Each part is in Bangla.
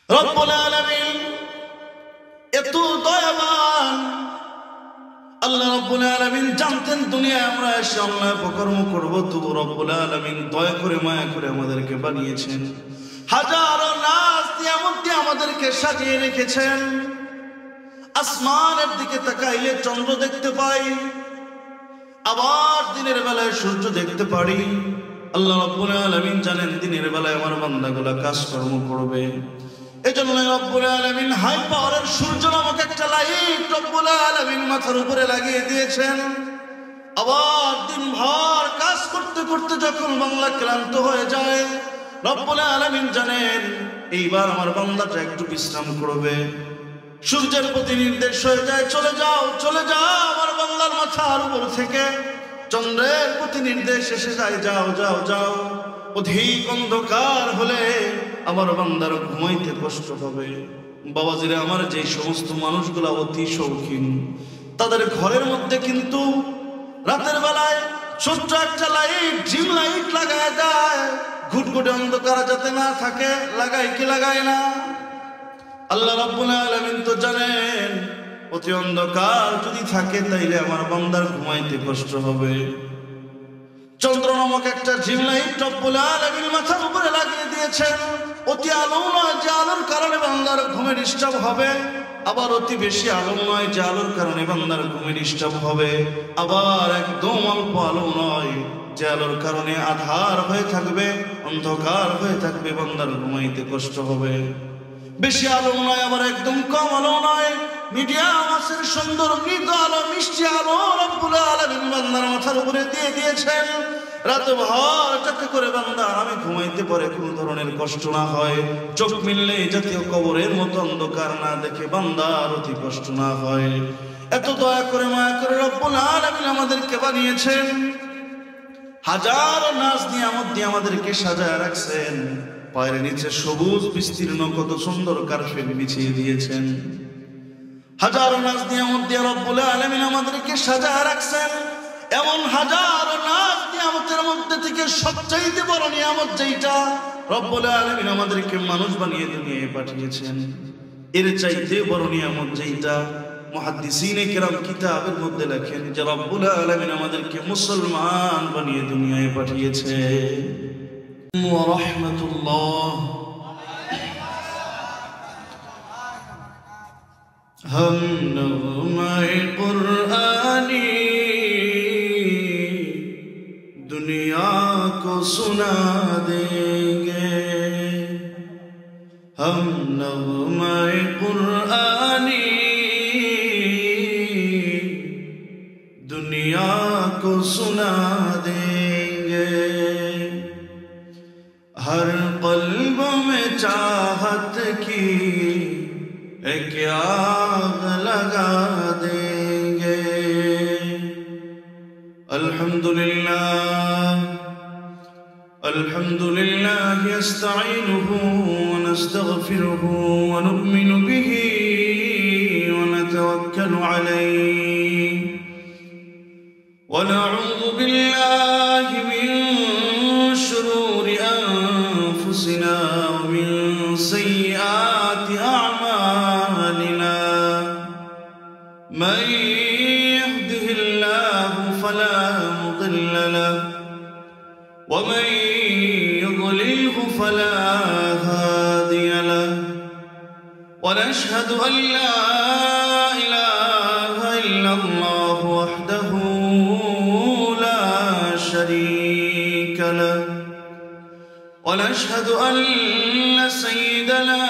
রব্বুল আলামিন এত দয়াবান। আল্লাহ রব্বুল আলামিন জানতেন দুনিয়ায় আমরা এসে অন্যায় অপকর্ম করবো, তবু রব্বুল আলামিন দয়া করে মায়া করে আমাদেরকে বানিয়েছেন। হাজারো নাজ নিয়ামত দিয়ে আমাদেরকে সাজিয়ে রেখেছেন। আসমানের দিকে তাকাইলে চন্দ্র দেখতে পাই, আবার দিনের বেলায় সূর্য দেখতে পারি। আল্লাহ রাব্বুল আলামিন জানেন দিনের বেলায় আমার বান্দাগুলা কাজকর্ম করবে, এজন্য রব্বুল আলামিন হাই পাওয়ারের সূর্য নামক একটা লাইট রব্বুল আলামিন মাথার উপরে লাগিয়ে দিয়েছেন। আবার দিনভর কাজ করতে করতে যখন বান্দা ক্লান্ত হয়ে যায়, রব্বুল আলামিন জানেন এইবার আমার বান্দাটা একটু বিশ্রাম করবে। সূর্যের প্রতি নির্দেশ হয়ে যায়, চলে যাও চলে যাও। আমার বান্দার মাথার উপর থেকে চন্দ্রের প্রতি নির্দেশ এসে যায়, যাও যাও যাও। অধিক অন্ধকার হলে আমার বান্দার ঘুমাইতে কষ্ট হবে। বাবাজিরা আমার, যে সমস্ত মানুষগুলা অতি শৌখিন, তাদের ঘরের মধ্যে কিন্তু রাতের বেলায় ছোট্ট একটা লাইট, ডিম লাইট লাগায় দেয়, ঘুটঘুটে অন্ধকার যাতে না থাকে। লাগায় কি লাগায় না? আল্লাহ রাব্বুল আলামিন তো জানেন অতি অন্ধকার যদি থাকে তাইলে আমার বান্দার ঘুমাইতে কষ্ট হবে। চন্দ্র নামক একটা ডিম লাইট রব্বুল আলামিন মাথার উপরে লাগিয়ে দিয়েছেন। অতি আলো নয় যে আলোর কারণে বান্দার ঘুমে ডিস্টার্ব হবে, আবার অতি বেশি আলো নয় যে আলোর কারণে বান্দার ঘুমে ডিস্টার্ব হবে, আবার একদম অল্প আলো নয় যে আলোর কারণে আধার হয়ে থাকবে, অন্ধকার হয়ে থাকবে, বান্দার ঘুমাইতে কষ্ট হবে। বেশি আলো নয়, আবার একদম কম আলো নয়, মিডিয়াম আছে, সুন্দর মৃদু আলো, মিষ্টি আলো রব্বুল আলামিন বান্দার মাথার উপরে দিয়ে দিয়েছেন। রাত ভর যাতে করে বান্দা আমি ঘুমাইতে পারে, কোনো ধরনের কষ্ট না হয়, চোখ মিললে জাতীয় কবরের মতো অন্ধকার না দেখে বান্দার অতি কষ্ট না হয়। এত দয়া করে মায়া করে রব্বুল আলামিন আমাদেরকে বানিয়েছেন। হাজারো নাজ নিয়ামত দিয়ে আমাদেরকে সাজায় রাখছেন। পায়ের নিচে সবুজ বিস্তীর্ণ কত সুন্দর কার্পেট বিছিয়ে দিয়েছেন। হাজারো নাজ নিয়ামত দিয়ে রব্বুল আলামিন আমাদেরকে সাজায় রাখছেন। এমন হাজারো নাজ নিয়ামতের মধ্যে থেকে সবচাইতে বড় নিয়ামত যেটা, রব্বুল আলামিন আমাদেরকে মানুষ বানিয়ে দুনিয়ায় পাঠিয়েছেন। এর চাইতে বড় নিয়ামত যেটা, মুহাদ্দিসিনে কেরাম কিতাবের মধ্যে লেখেন যে রব্বুল আলামিন আমাদেরকে মুসলমান বানিয়ে দুনিয়ায় পাঠিয়েছে। ওয়া রাহমাতুল্লাহ। हम नग़्मे कुरानी दुनिया को सुना देंगे, हम नग़्मे कुरानी दुनिया को सुना देंगे, हर क़ल्ब में चाहत की एक आग लगा देंगे। अल्हम्दुलिल्लाह अल्हम्दुलिल्लाह नस्तईनुहु व नस्तगफिरुहु व नु'मिनु बिही व नतवक्कलु अलैहि व नऊज़ु बिल्लाहि मिन शुरूरि अनफुसिना व मिन सय्यिआति अअमालिना, मन यहदिहिल्लाहु फला मुदिल्ल लहु व मन युद्लिलहु फला हादिय लहु, व नशहदु अन ला इलाहा इल्लल्लाहु वहदहु ला शरीक लहु, व नशहदु अन्न सय्यदना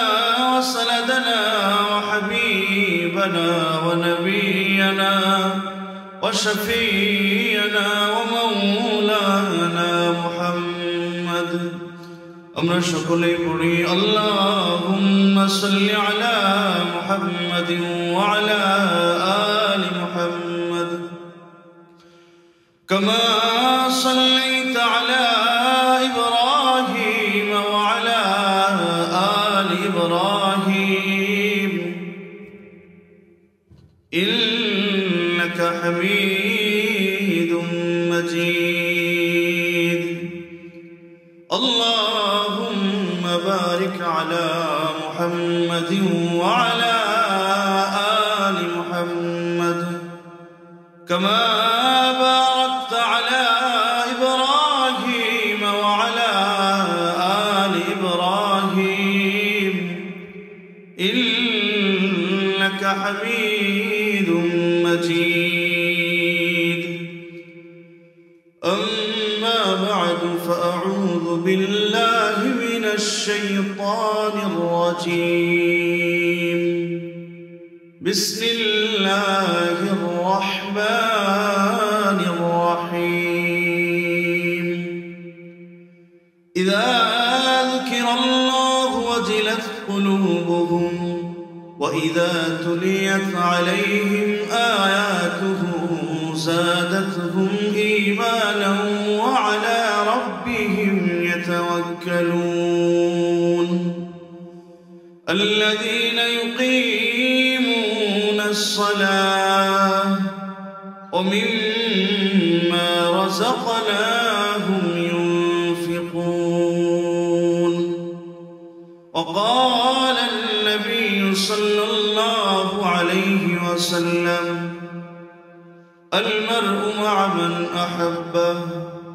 व सनदना व हबीबना व नबियना व शफीयना व मौलाना मुहम्मद। আমরা সকলেই পড়ি আল্লাহুম্মা সাল্লি আলা মুহাম্মাদিন ওয়া আলা আলি মুহাম্মাদ কামা সাল্লাইতা আলা ইব্রাহিম ওয়া আলা আলি ইব্রাহিম ইন্নাকা হামিদুম মাজিদ। اللهم بارك على محمد وعلى آل محمد كما باركت على إبراهيم وعلى آل إبراهيم إنك حميد مجيد. أما بعد فأعوذ بالله من الشيطان الرجيم. بسم الله الرحمن الرحيم. إذا ذكر الله وجلت قلوبهم وإذا تليت عليهم آياته زادتهم إيمانا وعلى ربهم يتوكلون. الذين يقيمون الصلاة ومما رزقناهم ينفقون. وقال النبي صلى الله عليه وسلم: المرء مع من أحبه،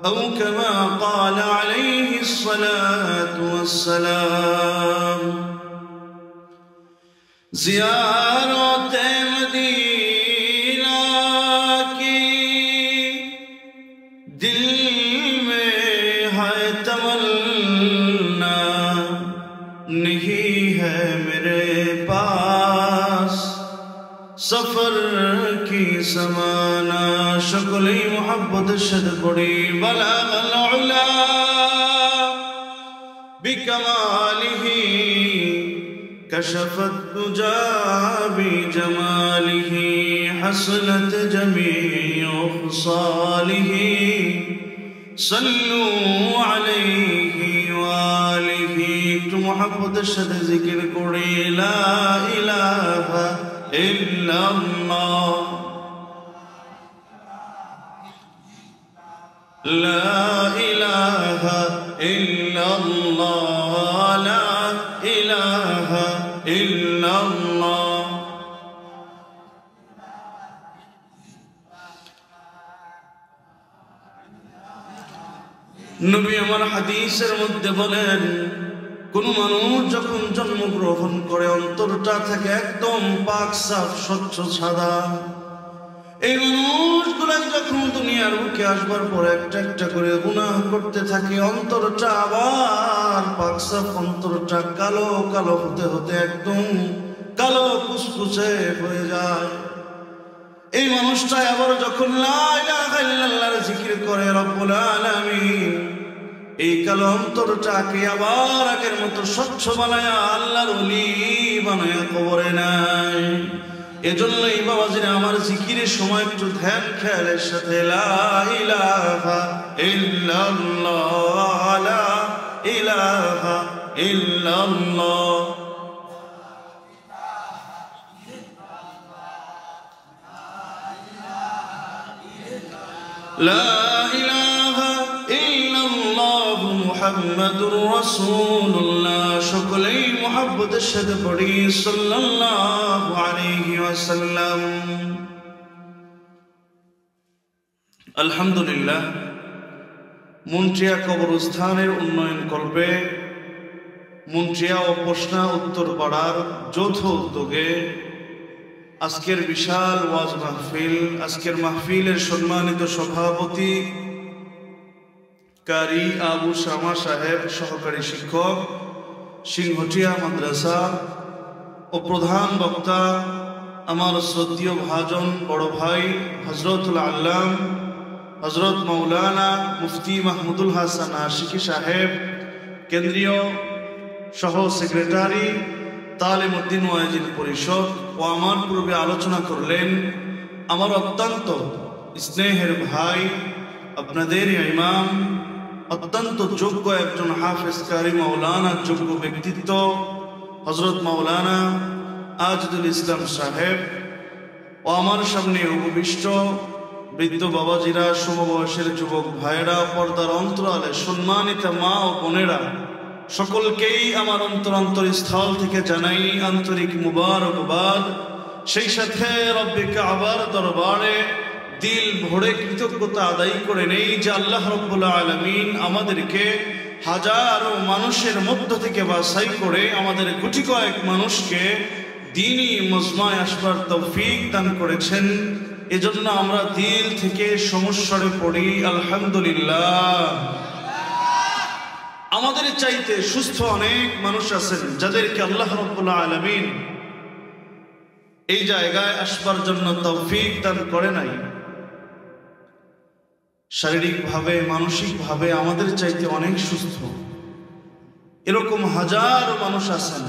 أو كما قال عليه الصلاة والسلام. زیارت مدینہ کی دل میں ہے تمنا، نہیں ہے میرے پاس سفر کی سمانا. شکلی محبت شد پڑی بلغ العلا بکمالہ، كشف الدجى بجماله، حسنت جميع خصاله. صلوا عليه وآله. تو محبت شد ذکر کری لا إله إلا الله، لا إله إلا الله، لا إله إلا الله. নবী আমার হাদিসের মধ্যে বলেন, কোন মানুষ যখন জন্মগ্রহণ করে অন্তরটা থেকে একদম পাক সাফ স্বচ্ছ সাদা, এই মানুষগুলো যখন দুনিয়ার বুকে আসবার পর একটা একটা করে গুনাহ করতে থাকে, অন্তরটা আবার পাক সাফ, অন্তরটা কালো কালো হতে হতে একদম কালো কুচকুচে হয়ে যায়। এই মানুষটা আবার যখন লা ইলাহা ইল্লাল্লাহর জিকির করে রব্বুল আলামিন, এই কালো অন্তরটাকে আবার আগের মতো স্বচ্ছ বানায়া আল্লাহর ওলি বানায়া কবরে নাই। এজন্যই বাবাজিরা আমার জিকিরের সময় একটু ধ্যান খেয়ালের সাথে লা ইলাহা ইল্লাল্লাহ, লা ইলাহা ইল্লাল্লাহ। লা ইলাহা ইল্লাল্লাহ মুহাম্মাদুর রাসূলুল্লাহ। সকলেই মুহাব্বতের সাথে পড়ি সাল্লাল্লাহু আলাইহি ওয়াসাল্লাম। আলহামদুলিল্লাহ, মুন্ট্রিয়া কবরস্থানের উন্নয়ন কল্পে মুন্ট্রিয়া ও পোষনা উত্তরপাড়ার যৌথ উদ্যোগে আজকের বিশাল ওয়াজ মাহফিল, আজকের মাহফিলের সম্মানিত সভাপতি কারি আবু শামা সাহেব, সহকারী শিক্ষক, সিংহটিয়া মাদ্রাসা, ও প্রধান বক্তা আমার শ্রদ্ধেয় ভাজন বড় ভাই হযরতুল আল্লাম হযরত মাওলানা মুফতি মাহমুদুল হাসান আশিকি সাহেব, কেন্দ্রীয় সহ সেক্রেটারি তালিম উদ্দিন ওয়াইজিন পরিষদ, ও আমার পূর্বে আলোচনা করলেন আমার অত্যন্ত স্নেহের ভাই, আপনাদের ইমাম, অত্যন্ত যোগ্য একজন হাফেজ কারি মাওলানা, যোগ্য ব্যক্তিত্ব হযরত মাওলানা আজিদুল ইসলাম সাহেব, ও আমার সামনে উপবিষ্ট বৃদ্ধ বাবাজিরা, সমবয়সের যুবক ভাইরা, পর্দার অন্তরালে সম্মানিত মা ও বোনেরা, সকলকেই আমার অন্তরস্থল থেকে জানাই আন্তরিক মুবারকবাদ। সেই সাথে রব্বে কাবার দরবারে দিল ভরে কৃতজ্ঞতা আদায় করে নেই যে আল্লাহ রাব্বুল আলামিন আমাদেরকে হাজারো মানুষের মধ্য থেকে বাছাই করে আমাদের গুটি কয়েক মানুষকে দ্বীনি মজমায় আসবার তৌফিক দান করেছেন। এজন্য আমরা দিল থেকে সমস্বরে পড়ি আলহামদুলিল্লাহ। আমাদের চাইতে সুস্থ অনেক মানুষ আছেন যাদেরকে আল্লাহ রাব্বুল আলামিন এই জায়গায় আসবার জন্য তৌফিক দান করে নাই। শারীরিকভাবে মানসিকভাবে আমাদের চাইতে অনেক সুস্থ এরকম হাজারো মানুষ আছেন।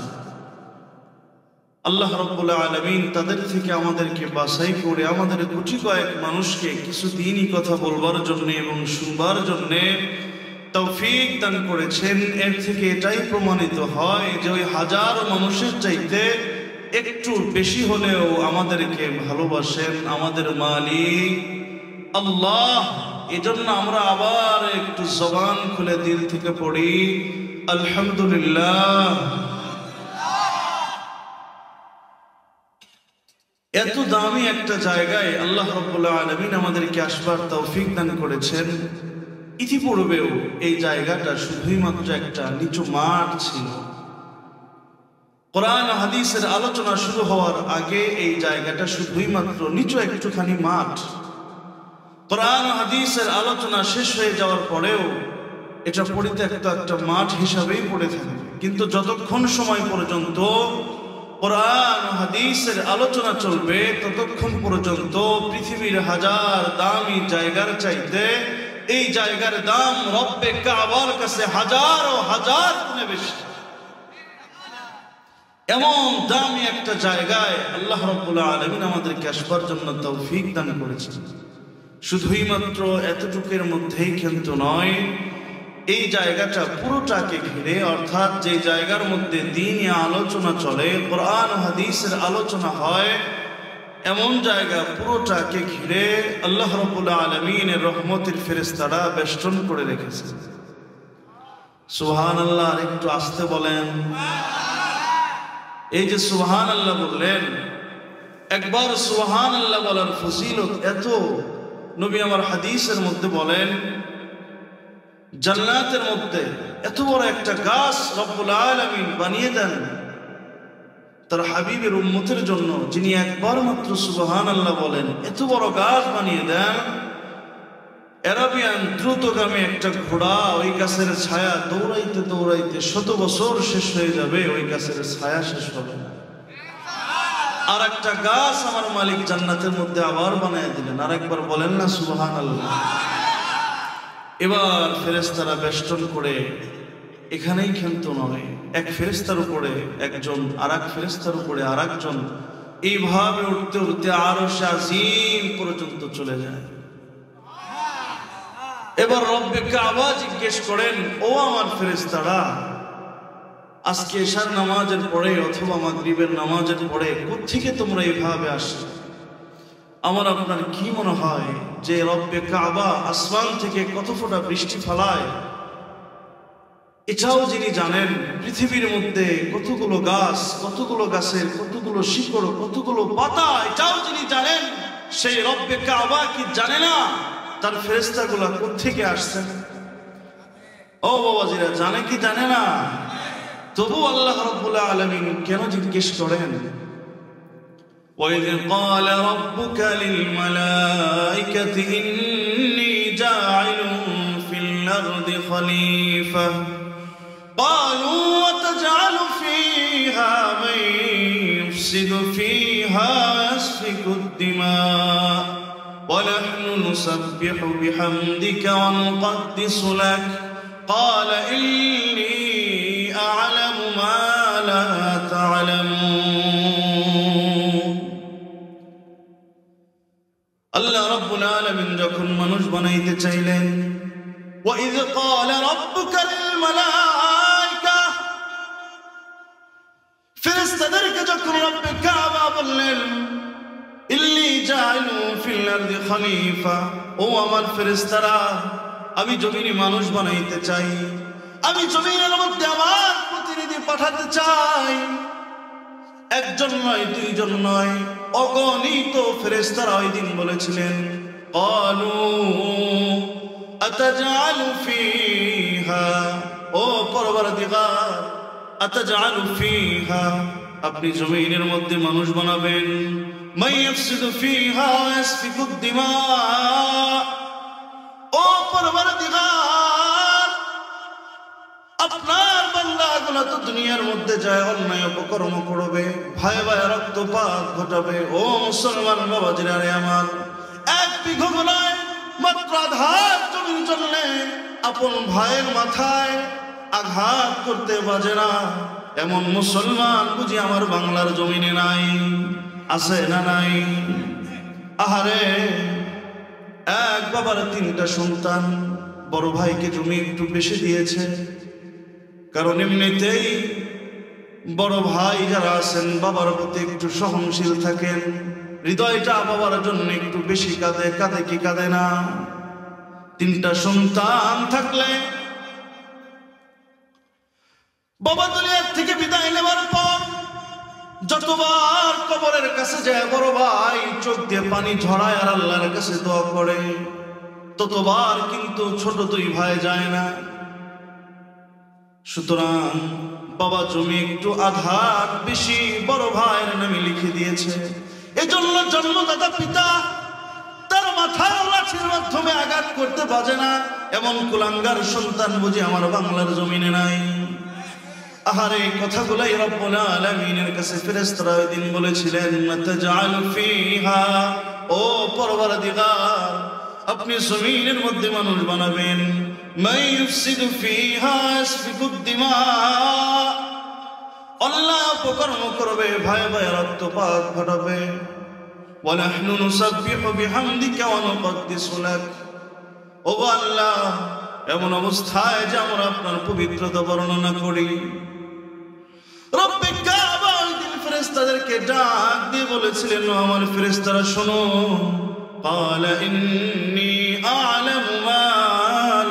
আল্লাহ রাব্বুল আলামিন তাদের থেকে আমাদেরকে বাছাই করে আমাদের গুটি কয়েক মানুষকে কিছু দ্বীনি কথা বলবার জন্য এবং শুনবার জন্য তৌফিক দান করেছেন। এর থেকে এটাই প্রমাণিত হয় যে ওই হাজারো মানুষের চাইতে একটু বেশি হলেও আমাদেরকে ভালোবাসেন আমাদের মালিক আল্লাহ। এজন্য আমরা আবার একটু জবান খুলে দিল থেকে পড়ি আলহামদুলিল্লাহ। এত দামি একটা জায়গায় আল্লাহ রাব্বুল আলামিন আমাদেরকে আসবার তৌফিক দান করেছেন। ইতিপূর্বেও এই জায়গাটা শুধুই মাত্র একটা নিচু মাঠ ছিল। কোরআন হাদিসের আলোচনা শুরু হওয়ার আগে এই জায়গাটা শুধুই মাত্র নিচু একটুখানি মাঠ। কোরআন হাদিসের আলোচনা শেষ হয়ে যাওয়ার পরেও এটা পরিত্যক্ত একটা মাঠ হিসাবেই পড়ে থাকে। কিন্তু যতক্ষণ সময় পর্যন্ত কোরআন হাদিসের আলোচনা চলবে ততক্ষণ পর্যন্ত পৃথিবীর হাজার দামি জায়গার চাইতে এই জায়গার দাম রব্বে কাবার কাছে হাজার ও হাজার গুণে বেশি। এমন দামি একটা জায়গায় আল্লাহ রাব্বুল আলামিন আমাদেরকে আসবার জন্য তৌফিক দান করেছেন। শুধুই মাত্র এতটুকুর মধ্যেই কিন্তু নয়, এই জায়গাটা পুরোটাকে ঘিরে, অর্থাৎ যে জায়গার মধ্যে দ্বীনি আলোচনা চলে, কোরআন হাদিসের আলোচনা হয়, এমন জায়গা পুরোটাকে ঘিরে আল্লাহ রাব্বুল আলামিনের রহমতের ফেরেশতারা বেষ্টন করে রেখেছে। সুবহানাল্লাহ। আর একটু আস্তে বলেন। এই যে সুবহানাল্লাহ বললেন, একবার সুবহানাল্লাহ বলার ফজিলত এত, নবী আমার হাদিসের মধ্যে বলেন জান্নাতের মধ্যে এত বড় একটা গাছ রব্বুল আলামিন বানিয়ে দেন তার হাবিবের উম্মতের জন্য, যিনি একবার মাত্র সুবহানাল্লাহ বলেন, এত বড় গাছ বানিয়ে দেন। আরাবিয়ান দ্রুতগামী একটা ঘোড়া ওই গাছের ছায়া দৌড়াইতে দৌড়াইতে 100 বছর শেষ হয়ে যাবে, ওই গাছের ছায়া শেষ হবে না। আর একটা গাছ আমার মালিক জান্নাতের মধ্যে আবার বানিয়ে দিলেন। আর একবার বলেন না সুবহানাল্লাহ। এবার ফেরেশতারা বেষ্টন করে, এখানেই কিন্তু নয়, এক ফেরেশতার উপরে একজন, আর এক ফেরেশতার উপরে আর একজন, এইভাবে উঠতে উঠতে আরশে আজিম পর্যন্ত চলে যায়। এবার রব্বে কাবা জিজ্ঞেস করেন, ও আমার ফেরেশতারা, আজকে এশার নামাজের পরে অথবা মাগরিবের নামাজের পরে কোত্থেকে তোমরা এইভাবে আসলে? আমার আপনার কি মনে হয় যে রব্বে কাবা আসমান থেকে কত ফোঁটা বৃষ্টি ফলায় এটাও যিনি জানেন, পৃথিবীর মধ্যে কতগুলো গাছ, কতগুলো গাছের কতগুলো শিকড়, কতগুলো পাতা, এটাও যিনি জানেন, সেই রব্বে কাবা কি জানে না তার ফেরেশতাগুলো কোত্থেকে আসছেন? ও বাবাজিরা, জানে কি জানে না? তবু আল্লাহ রাব্বুল আলামিন কেন জিজ্ঞেস করেন? وَإِذْ قَالَ رَبُّكَ لِلْمَلَائِكَةِ إِنِّي جَاعِلٌ فِي الْأَرْضِ خَلِيفَةً قَالُوا وَتَجْعَلُ فِيهَا مَن يُفْسِدُ فِيهَا وَيَسْفِكُ الدِّمَاءَ وَنَحْنُ نُسَبِّحُ بِحَمْدِكَ وَنُقَدِّسُ لَكَ قَالَ إِنِّي أَعْلَمُ مَا لَا تَعْلَمُونَ। আল্লাহ রাব্বুল আলামিন যখন মানুষ বানাইতে চাইলেন, وَإِذْ قَالَ رَبُّكَ لِلْمَلَائِكَةِ, ফেরেশতাদেরকে যখন রব্বে কাবা বললেন, ইন্নী জাইলুন ফিল আরদি খলিফা, ও আমার ফেরেশতারা, আমি জমিনে মানুষ বানাইতে চাই। আমি জমিনের মধ্যে আমার প্রতিনিধি পাঠাতে চাই। একজন নয়, দুইজন নয়, অগণিত ফেরেশতারা ওই দিন বলেছিলেন, ক্বালু আতাজআলু ফীহা, ও পরওয়ারদিগার, আতাজআলু ফীহা, আপনি জমিনের মধ্যে মানুষ বানাবেন, মান ইয়াফসিদু ফীহা ওয়া ইয়াসফিকুদ দিমা, ও পরওয়ারদিগার, আপনার বান্দাগুলো তো দুনিয়ার মধ্যে যায় অন্যায় অপকর্ম করবে, ভাই ভাই রক্তপাত ঘটাবে। ও মুসলমান বাবাজিরা রে আমার, এক বিঘা নয়, মাত্র আধার জমি চললে আপন ভাইয়ের মাথায় আঘাত করতে বাজে না, এমন মুসলমান বুঝি আমার বাংলার জমিনে নাই? আছে না নাই? আহারে, এক বাবার তিনটা সন্তান, বড় ভাইকে জমি একটু বেশি দিয়েছে, কারণ এমনিতেই বড় ভাই যারা আছেন বাবার প্রতি একটু সহনশীল থাকেন, হৃদয়টা বাবার জন্য একটু বেশি কাঁদে। কাঁদে কি কাঁদে না? তিনটা সন্তান থাকলে বাবা দুনিয়ার থেকে বিদায় নেবার পর যতবার কবরের কাছে যায় বড় ভাই চোখ দিয়ে পানি ঝরায় আর আল্লাহর কাছে দোয়া করে, ততবার কিন্তু ছোট দুই ভাই যায় না। সুতরাং বাবা জমি একটু আধার বেশি বড় ভাইয়ের নামে লিখে দিয়েছে। এজন্য জন্মদাতা পিতা তার মাথায় লাঠির মাধ্যমে আঘাত করতে বাজে না, এমন কুলাঙ্গার সন্তান বুঝি আমার বাংলার জমিনে নাই? আহারে, এই কথাগুলাই রব্বুল আলামিনের কাছে ফেরেশতারা ওই দিন বলেছিলেন, আতাজআলু ফীহা, ও পরওয়ারদিগার, আপনি জমিনের মধ্যে মানুষ বানাবেন, মান ইউফসিদু ফীহা ইয়াসফিকুদ দিমা, আল্লাহ অপকর্ম করবে, ভাই ভাই রক্তপাত ঘটাবে, ওয়া নাহনু নুসাব্বিহু বিহামদিকা ওয়া নুকদ্দিসু লাক, ও আল্লাহ, এমন অবস্থায় যে আমরা আপনার পবিত্রতা বর্ণনা করি। রব্বে কাবা ওই দিন ফেরেশতাদেরকে ডাক দিয়ে বলেছিলেন, ও আমার ফেরেশতারা শোনো, ক্বালা ইন্নী আ'লামু মা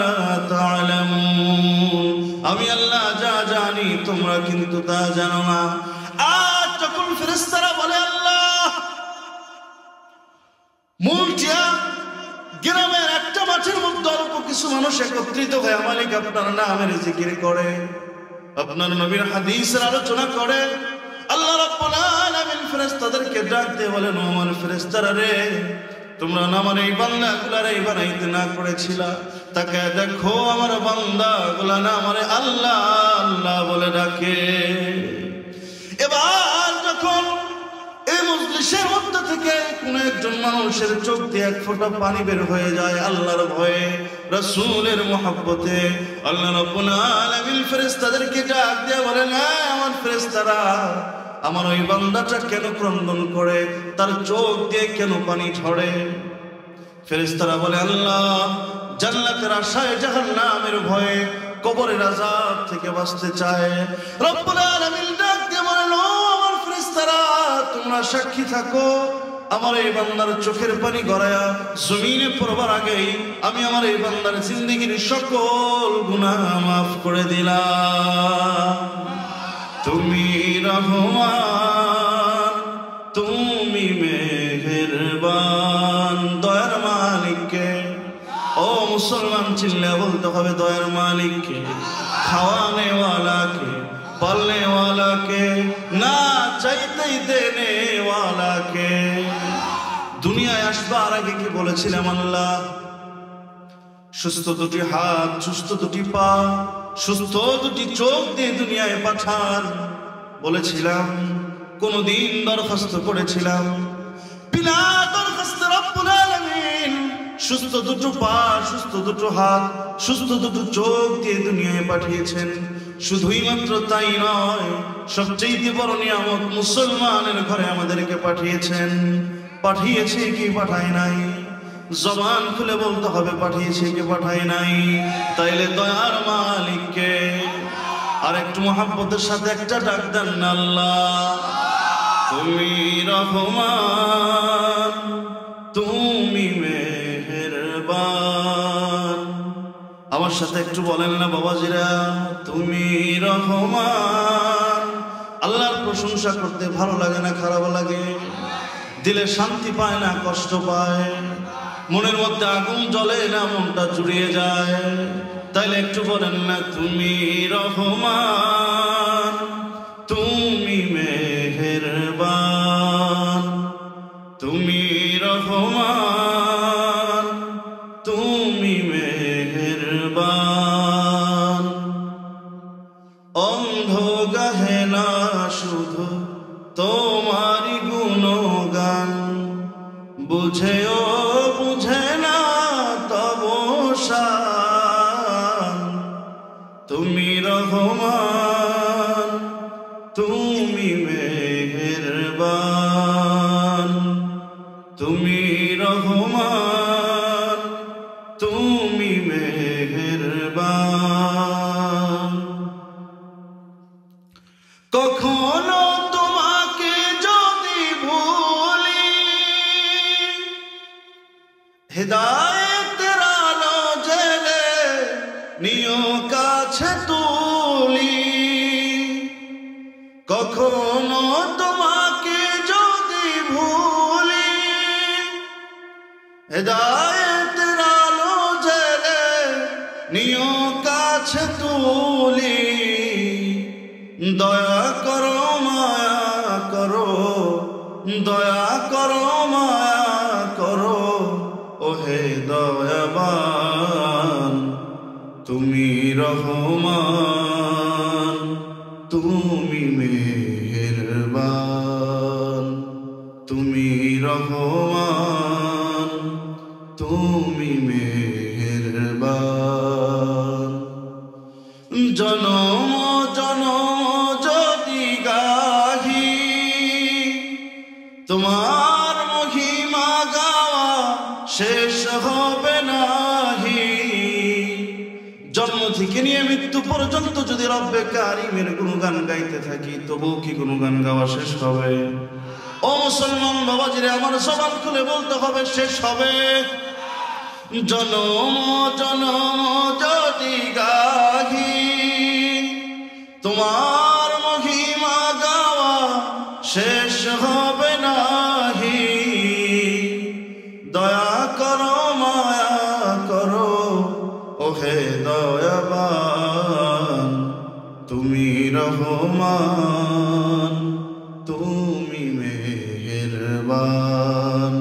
লা তা'লামুন, আমি আল্লাহ যা জানি তোমরা কিন্তু তা জানো না। আজ যখন ফেরেশতারা বলে আল্লাহ, মুলটিয়া গ্রামের একটা মাঠের মধ্যে অল্প কিছু মানুষ একত্রিত হয়ে মালিক আপনার নামের জিকির করে, আপনার নবীর হাদিসের আলোচনা করে, আল্লাহ রাব্বুল আলামিন ফেরেশতাদেরকে ডাক দিয়ে বলেন, ও আমার ফেরেশতারা রে, তোমরা না আমার এই বান্দাগুলারে বানাইতে না করেছিলা, তাকে দেখো আমার বান্দাগুলা না আমারে আল্লাহ আল্লাহ বলে ডাকে। এবার যখন এই মজলিসের মধ্যে থেকে কোন একজন মানুষের চোখ দিয়ে এক ফোঁটা পানি বের হয়ে যায় আল্লাহর ভয়ে, রাসূলের মহব্বতে, আল্লাহ রাব্বুল আলামিন ফেরেশতাদেরকে ডাক দিয়ে বলেন, আমার ফেরেশতারা, আমার ওই বান্দাটা কেন ক্রন্দন করে, তার চোখ দিয়ে কেন পানি ঝরে? ফেরেশতারা বলে, আল্লাহ জান্নাতের আশায় জাহান্নামের ভয়ে কবরের আযাব থেকে বাঁচতে চায়। রব্বুল আলামিন ডাক দিয়ে বলেন, ও আমার ফেরেশতারা, তোমরা সাক্ষী থাকো, আমার এই বান্দার চোখের পানি গড়ায়া জমিনে পড়বার আগেই আমি আমার এই বান্দার জিন্দেগির সকল গুনাহ মাফ করে দিলাম। তুমি রহমান, তুমি মেহেরবান, দয়ার মালিককে, ও মুসলমান চিল্লা বলতে হবে দয়ার মালিককে, খাওয়ানে ওয়ালাকে, পালনে ওয়ালাকে, না চাইতেই দেনে ওয়ালাকে। দুনিয়ায় আসবার আগে কি বলেছিলাম? আল্লাহ সুস্থ দুটি হাত, সুস্থ দুটি পা, সুস্থ দুটি চোখ দিয়ে দুনিয়ায় পাঠান বলেছিলাম। কোনদিন দরখাস্ত করেছিলাম? বিনা দরখাস্তে রব্বুল আলামিন সুস্থ দুটো পা, সুস্থ দুটো হাত, সুস্থ দুটো চোখ দিয়ে দুনিয়ায় পাঠিয়েছেন। শুধুই মাত্র তাই নয়, সবচেয়ে বড় নিয়ামত মুসলমানের ঘরে আমাদেরকে পাঠিয়েছেন। পাঠিয়েছে কি পাঠায় নাই? জবান খুলে বলতে হবে পাঠিয়েছে কি পাঠায় নাই। তাইলে দয়ার মালিককে আর একটু মহব্বতের সাথে একটা ডাক দেন না, আল্লাহ তুমি রহমান, তুমি মেহেরবান, আমার সাথে একটু বলেন না বাবাজিরা, তুমি রহমান। আল্লাহর প্রশংসা করতে ভালো লাগে না খারাপ লাগে? দিলে শান্তি পায় না কষ্ট পায়? মনের মধ্যে আগুন জ্বলে না মনটা জুড়িয়ে যায়? তাইলে একটু বলেন না, তুমি রহমান, তুমি মেহেরবান, তুমি রহমান, তুমি মেহেরবান। অন্ধ গাহে না শুধু তোমারি গুণগান, বুঝেও বুঝে না তব শান। তুমি রহমান, তুমি মেহেরবান, তুমি রহমান, তুমি মেহেরবান। কখনো তোমাকে যদি ভুলি, হেদায়েতের আলো জেলে নিও কাছে তুলি। কখনো তোমাকে যদি ভুলি, হেদায়েতের আলো জেলে নিও কাছে তুলি। দয়া করো মায়া করো, দয়া করো মায়া করো, ওহে দয়াবান। তুমি রহমান, তুমি মেহেরবান, তুমি রহমান, তুমি মেহেরবান। জনম জনম যদি গাহি, তোমার মহিমা গাওয়া শেষ হবে নাহি। জন্ম থেকে নিয়ে মৃত্যু পর্যন্ত যদি রব্বে কারিমের গুণগান গাইতে থাকি, তবুও কি গুণগান গাওয়া শেষ হবে? ও মুসলমান বাবাজিরে, আমার জবান খুলে বলতে হবে, শেষ হবে। জনম জনম যদি গাহি, তোমার মহিমা গাওয়া শেষ হবে নাহি। দয়া করো মায়া করো, ওহে দয়াবান। তুমি রহমান, তুমি মেহেরবান,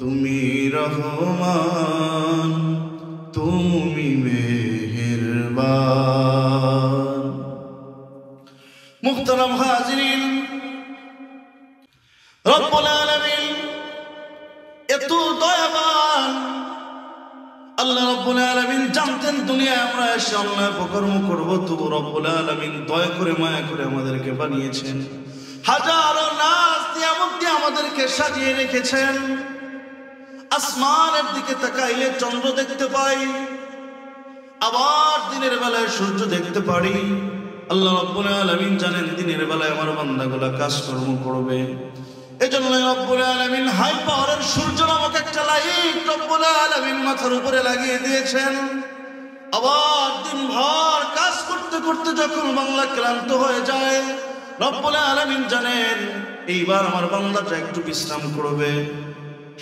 তুমি রহমান, তুমি মেহেরবান। মুহতারাম হাজিরিন, রব্বুল আলামিন এত দয়াবান। আল্লাহ রব্বুল আলামিন জানতেন দুনিয়ায় আমরা এসে অন্যায় অপকর্ম করবো, তবু রব্বুল আলামিন দয়া করে মায়া করে আমাদেরকে বানিয়েছেন। হাজারো নাজ নিয়ামত দিয়ে আমাদেরকে সাজিয়ে রেখেছেন। আসমানের দিকে তাকাইলে চন্দ্র দেখতে পাই, আবার দিনের বেলায় সূর্য দেখতে পারি। আল্লাহ রব্বুল আলামিন জানেন দিনের বেলায় আমার বান্দাগুলা কাজকর্ম করবে। এজন্য রব্বুল আলামিন হাই পাওয়ারের সূর্য নামক একটা লাইট রব্বুল আলামিন মাথার উপরে লাগিয়ে দিয়েছেন। আবার দিনভর কাজ করতে করতে যখন বান্দা ক্লান্ত হয়ে যায়, রব্বুল আলামিন জানেন এইবার আমার বান্দাটা একটু বিশ্রাম করবে।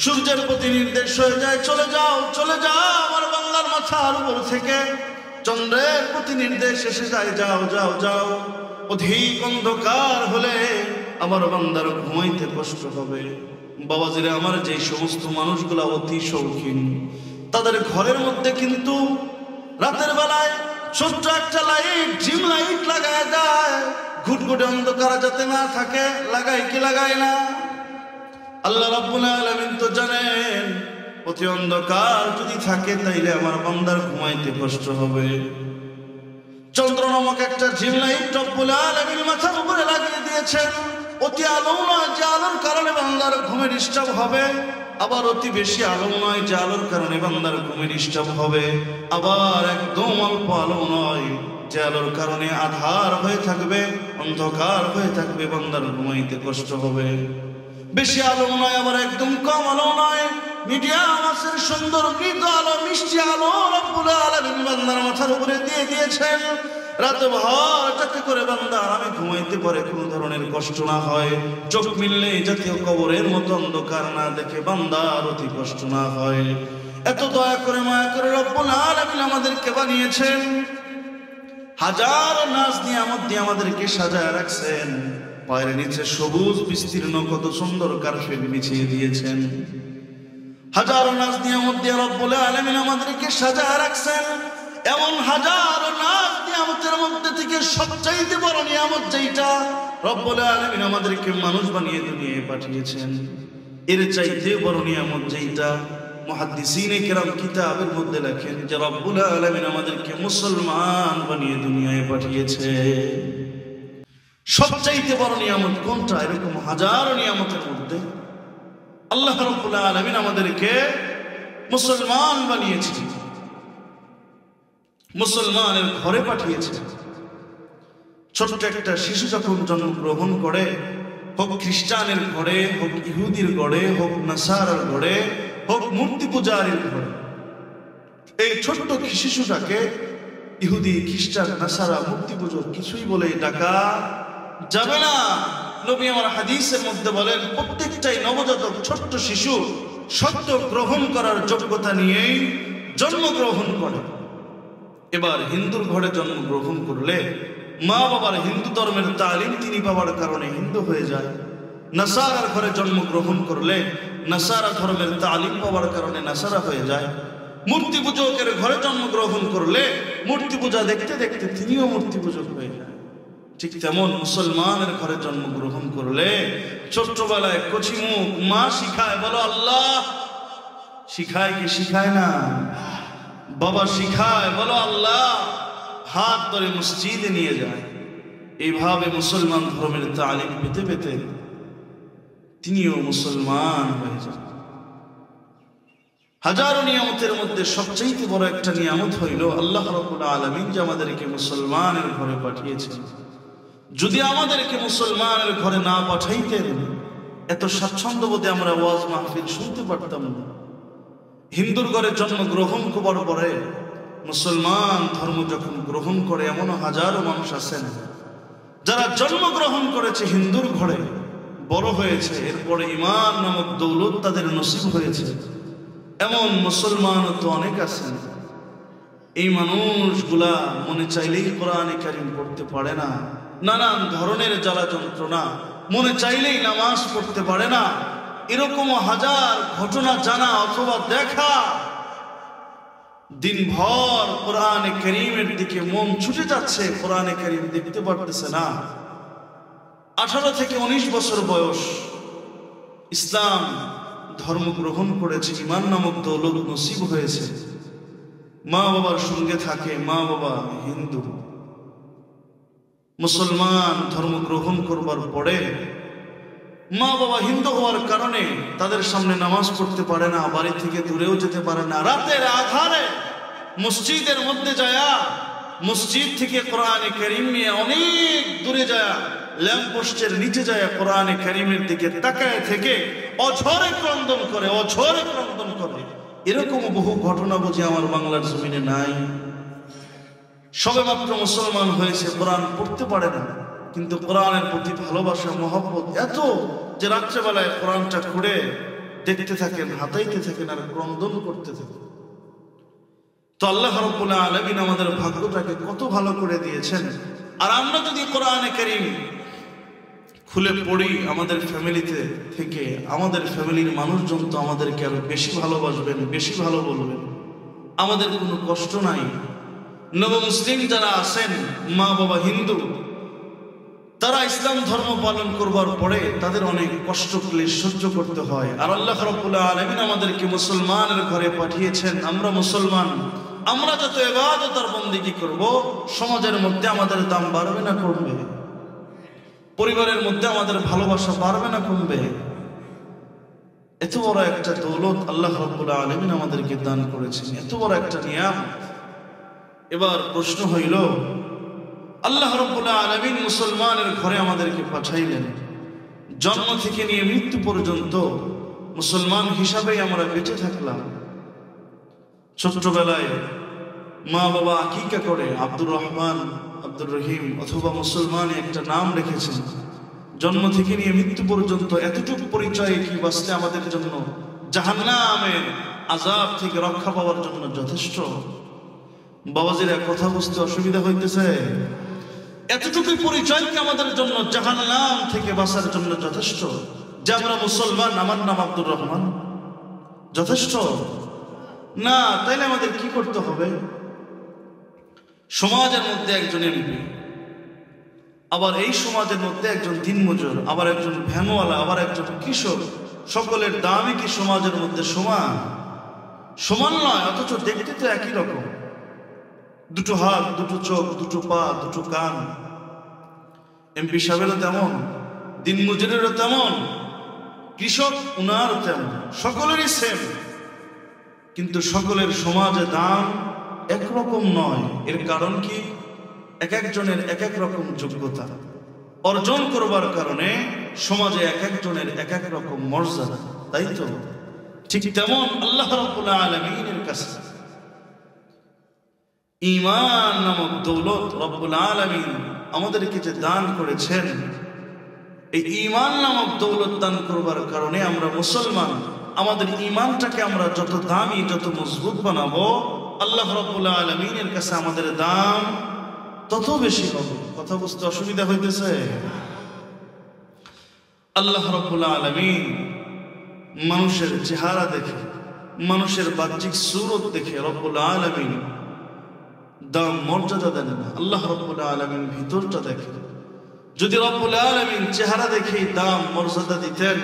সূর্যের প্রতি নির্দেশ হয়ে যায়, চলে যাও চলে যাও আমার বান্দার মাথার উপর থেকে। চন্দ্রের প্রতি নির্দেশ এসে যায়, যাও যাও যাও। অধিক অন্ধকার হলে আমার বান্দার ঘুমাইতে কষ্ট হবে। বাবাজিরা, আমার যে সমস্ত মানুষগুলা অতি শৌখিন, তাদের ঘরের মধ্যে কিন্তু রাতের বেলায় ছোট্ট একটা লাইট, জিম লাইট লাগায় যায়, ঘুটঘুটে অন্ধকার যাতে না থাকে। লাগায় কি লাগায় না? আল্লাহ রাব্বুল আলামিন তো জানেন অতি অন্ধকার যদি থাকে তাইলে আমার বান্দার ঘুমাইতে কষ্ট হবে। চন্দ্র নামক একটা জিম লাইট রব্বুল আলামিন মাথার উপরে লাগিয়ে দিয়েছেন। অতি আলো নয় যে আলোর কারণে বান্দার ঘুমে ডিস্টার্ব হবে, আবার অতি বেশি আলো নয় যে আলোর কারণে বান্দার ঘুমে ডিস্টার্ব হবে, আবার একদম অল্প আলো নয় যে আলোর কারণে আধার হয়ে থাকবে, অন্ধকার হয়ে থাকবে, বান্দার ঘুমাইতে কষ্ট হবে। বেশি আলো নয়, আবার একদম কম আলো নয়, মিডিয়াম মাসের সুন্দর মৃদু আলো, মিষ্টি আলো রব্বুল আলামিন বান্দার মাথার উপরে দিয়ে দিয়েছেন। রাত ভর যাতে করে বান্দা আমি ঘুমাইতে পারে, কোনো ধরনের কষ্ট না হয়, চোখ মিললে জাতীয় কবরের মতো অন্ধকার না দেখে বান্দার অতি কষ্ট না হয়। এত দয়া করে মায়া করে রব্বুল আলামিন আমাদেরকে বানিয়েছেন, হাজার নাজ নিয়ামত দিয়ে আমাদেরকে সাজায় রাখছেন। পায়ের নিচে সবুজ বিস্তীর্ণ কত সুন্দর কার্পেট বিছিয়ে দিয়েছেন। হাজার নাজ নিয়ামত দিয়ে রব্বুল আলামিন আমাদেরকে সাজায় রাখছেন। এমন হাজার নাজ নিয়ামতের মধ্যে থেকে সবচাইতে বড় নিয়ামত যেটা, রব্বুল আলামিন আমাদেরকে মানুষ বানিয়ে দুনিয়ায় পাঠিয়েছেন। এর চাইতে বড় নিয়ামত যেটা, মুহাদ্দিসিনে কেরাম কিতাবের মধ্যে লেখেন যে রব্বুল আলামিন আমাদেরকে মুসলমান বানিয়ে দুনিয়ায় পাঠিয়েছে। সবচাইতে বড় নিয়ামত কোনটা? এরকম হাজার নিয়ামতের মধ্যে আল্লাহ রাব্বুল আলামিন আমাদেরকে মুসলমান বানিয়েছে, মুসলমানের ঘরে পাঠিয়েছে। ছোট্ট একটা শিশু যখন জন্মগ্রহণ করে, হোক খ্রিস্টানের ঘরে, হোক ইহুদির ঘরে, হোক নাসারার ঘরে, হোক মূর্তি পূজারীর ঘরে, এই ছোট্ট শিশুটাকে ইহুদি, খ্রিস্টান, নাসারা, মূর্তি পুজোর কিছুই বলে ডাকা যাবে না। নবী আমার হাদিসের মধ্যে বলেন, প্রত্যেকটাই নবজাতক ছোট্ট শিশু সত্য গ্রহণ করার যোগ্যতা নিয়েই জন্মগ্রহণ করে। এবার হিন্দুর ঘরে জন্মগ্রহণ করলে মা বাবার হিন্দু ধর্মের তালিম তিনি পাওয়ার কারণে হিন্দু হয়ে যায়। নাসারার ঘরে জন্মগ্রহণ করলে নাসারা ধর্মের তালিম পাওয়ার কারণে নাসারা হয়ে যায়। মূর্তি পূজকের ঘরে জন্মগ্রহণ করলে মূর্তি পূজা দেখতে দেখতে তিনিও মূর্তি পূজক হয়ে যায়। ঠিক তেমন মুসলমানের ঘরে জন্মগ্রহণ করলে ছোট্টবেলায় কচিমুখ মা শিখায়, বলো আল্লাহ, শিখায় কি শিখায় না? বাবা শিখায়, বলো আল্লাহ, হাত ধরে মসজিদে নিয়ে যায়। এইভাবে মুসলমান ধর্মের তালিম পেতে পেতে তিনিও মুসলমান হয়ে যান। হাজারো নিয়ামতের মধ্যে সবচেয়ে বড় একটা নিয়ামত হইল আল্লাহ রাব্বুল আলামিন যে আমাদেরকে মুসলমানের ঘরে পাঠিয়েছেন। যদি আমাদেরকে মুসলমানের ঘরে না পাঠাইতেন, এত স্বাচ্ছন্দ্য বোধে আমরা ওয়াজ মাহফিল শুনতে পারতাম না। হিন্দুর ঘরে জন্মগ্রহণ করার পরে মুসলমান ধর্ম যখন গ্রহণ করে, এমনও হাজারো মানুষ আছেন যারা জন্মগ্রহণ করেছে হিন্দুর ঘরে, বড় হয়েছে, এরপরে ঈমান নামক দৌলত তাদের নসিব হয়েছে। এমন মুসলমানও তো অনেক আছেন। এই মানুষগুলা মনে চাইলেই কোরআনে কারীম পড়তে পারে না, নানান ধরনের জ্বালা যন্ত্রণা, মনে চাইলেই নামাজ পড়তে পারে না। এরকমও হাজার ঘটনা জানা অথবা দেখা, দিনভর কোরআনে কারীমের দিকে মন ছুটে যাচ্ছে, কোরআনে কারীম দেখতে পারতেছে না। 18 থেকে 19 বছর বয়স, ইসলাম ধর্ম গ্রহণ করেছে, ঈমান নামক দৌলত নসিব হয়েছে, মা বাবার সঙ্গে থাকে, মা বাবা হিন্দু। মুসলমান ধর্ম গ্রহণ করবার পরে মা বাবা হিন্দু হওয়ার কারণে তাদের সামনে নামাজ পড়তে পারে না, বাড়ি থেকে দূরেও যেতে পারে না। রাতের আধারে মসজিদের মধ্যে যায়, মসজিদ থেকে কোরআনে কারীম নিয়ে অনেক দূরে যায়, ল্যাম্প পোস্টের নিচে যায়, কোরআনে কারীমের দিকে তাকায় থেকে অঝরে ক্রন্দন করে, অঝরে ক্রন্দন করে। এরকম বহু ঘটনা বুঝি আমার বাংলার জমিনে নাই। সবেমাত্র মুসলমান হয়েছে, কোরআন পড়তে পারে না, কিন্তু কোরআনের প্রতি ভালোবাসা, মহব্বত এত যে রাত্রেবেলায় কোরআনটা খুঁড়ে দেখতে থাকেন, হাতাইতে থাকেন আর ক্রন্দন করতে থাকেন। তো আল্লাহ রাব্বুল আলামিন আমাদের ভাগ্যটাকে কত ভালো করে দিয়েছেন। আর আমরা যদি কোরআনে কারীম খুলে পড়ি আমাদের ফ্যামিলিতে থেকে, আমাদের ফ্যামিলির মানুষজন তো আমাদেরকে আরো বেশি ভালোবাসবেন, বেশি ভালো বলবেন। আমাদের কোনো কষ্ট নাই। নবমুসলিম যারা আছেন, মা বাবা হিন্দু, তারা ইসলাম ধর্ম পালন করবার পরে তাদের অনেক কষ্ট ক্লেশ সহ্য করতে হয়। আর আল্লাহ রাব্বুল আলামিন আমাদেরকে মুসলমানের ঘরে পাঠিয়েছেন। আমরা মুসলমান, আমরা যত ইবাদত আর বন্দেগী করব, সমাজের মধ্যে আমাদের দাম বাড়বে না কমবে? পরিবারের মধ্যে আমাদের ভালোবাসা বাড়বে না কমবে? এত বড় একটা দৌলত আল্লাহ রাব্বুল আলামিন আমাদেরকে দান করেছেন, এত বড় একটা নিয়ামত। এবার প্রশ্ন হইল, আল্লাহ রাব্বুল আলামিন মুসলমানের ঘরে আমাদেরকে পাঠাইলেন, জন্ম থেকে নিয়ে মৃত্যু পর্যন্ত মুসলমান হিসাবেই আমরা বেঁচে থাকলাম। ছোট্টবেলায় মা বাবা আকিকা করে আব্দুর রহমান, আব্দুর রহিম অথবা মুসলমান একটা নাম রেখেছেন। জন্ম থেকে নিয়ে মৃত্যু পর্যন্ত এতটুকু পরিচয় কি বাঁচলে আমাদের জন্য জাহান্নামের আযাব থেকে রক্ষা পাওয়ার জন্য যথেষ্ট? বাবাজিরা কথা বুঝতে অসুবিধা হইতেছে? এতটুকু পরিচয় কি আমাদের জন্য জাহান্নাম থেকে বাঁচার জন্য যথেষ্ট যে আমরা মুসলমান, আমার নাম আব্দুর রহমান? যথেষ্ট না। তাইলে আমাদের কি করতে হবে? সমাজের মধ্যে একজন এমপি, আবার এই সমাজের মধ্যে একজন দিনমজুর, আবার একজন ভ্যানওয়ালা, আবার একজন কৃষক, সকলের দামই কি সমাজের মধ্যে সমান? সমান নয়, অথচ দেখতে তো একই রকম। দুটো হাত, দুটো চোখ, দুটো পা, দুটো কান। এমপি সাহেবেরও তেমন, দিনমজুরেরও তেমন, কৃষক উনারও তেমন, সকলেরই সেম। কিন্তু সকলের সমাজে দাম একরকম নয়। এর কারণ কি? এক একজনের এক এক রকম যোগ্যতা অর্জন করবার কারণে সমাজে এক একজনের এক এক রকম মর্যাদা, তাই তো? ঠিক তেমন আল্লাহ রাব্বুল আলামিনের কাছে ঈমান নামক দৌলত রব্বুল আলামিন আমাদেরকে যে দান করেছেন, এই ঈমান নামক দৌলত দান করবার কারণে আমরা মুসলমান। আমাদের ঈমানটাকে আমরা যত দামি, যত মজবুত বানাবো, আল্লাহ রাব্বুল আলামিনের কাছে আমাদের দাম তত বেশি হবে। কথা বুঝতে অসুবিধা হইতেছে? আল্লাহ রাব্বুল আলামিন মানুষের চেহারা দেখে, মানুষের বাহ্যিক সুরত দেখে রব্বুল আলামিন দাম মর্যাদা দেন না। আল্লাহ রাব্বুল আলামিন ভিতরটা দেখে। যদি রব্বুল আলামিন চেহারা দেখেই দাম মর্যাদা দিতেন,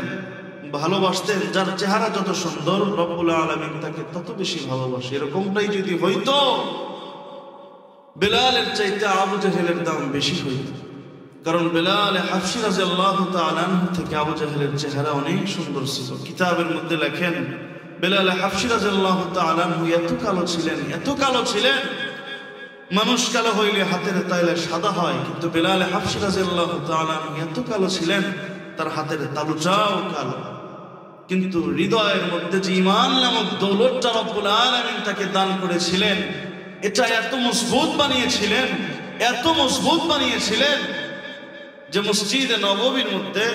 ভালোবাসতেন, যার চেহারা যত সুন্দর রব্বুল আলামিন তাকে তত বেশি ভালোবাসে, এরকমটাই যদি হইতো, বেলালের চাইতে আবু জাহেলের দাম বেশি হইত। কারণ বেলাল হাফসি রাদিয়াল্লাহু তাআলা আনহু থেকে আবু জাহেলের চেহারা অনেক সুন্দর ছিল। কিতাবের মধ্যে লেখেন বেলাল হাফসি রাদিয়াল্লাহু তাআলা আনহু এত কালো ছিলেন, এত কালো ছিলেন, মানুষ কালো হইলে হাতের তাইলে সাদা হয়, কিন্তু বেলাল হাফসি রাদিয়াল্লাহু তাআলা আনহু এত কালো ছিলেন, তার হাতের তালুটাও কালো। কিন্তু হৃদয়ের মধ্যে যে ঈমান নামক দৌলতটা রব্বুল আলামিন তাকে দান করেছিলেন, এটা এত মজবুত বানিয়েছিলেন, এত মজবুত বানিয়েছিলেন যে মসজিদে নববীর মধ্যে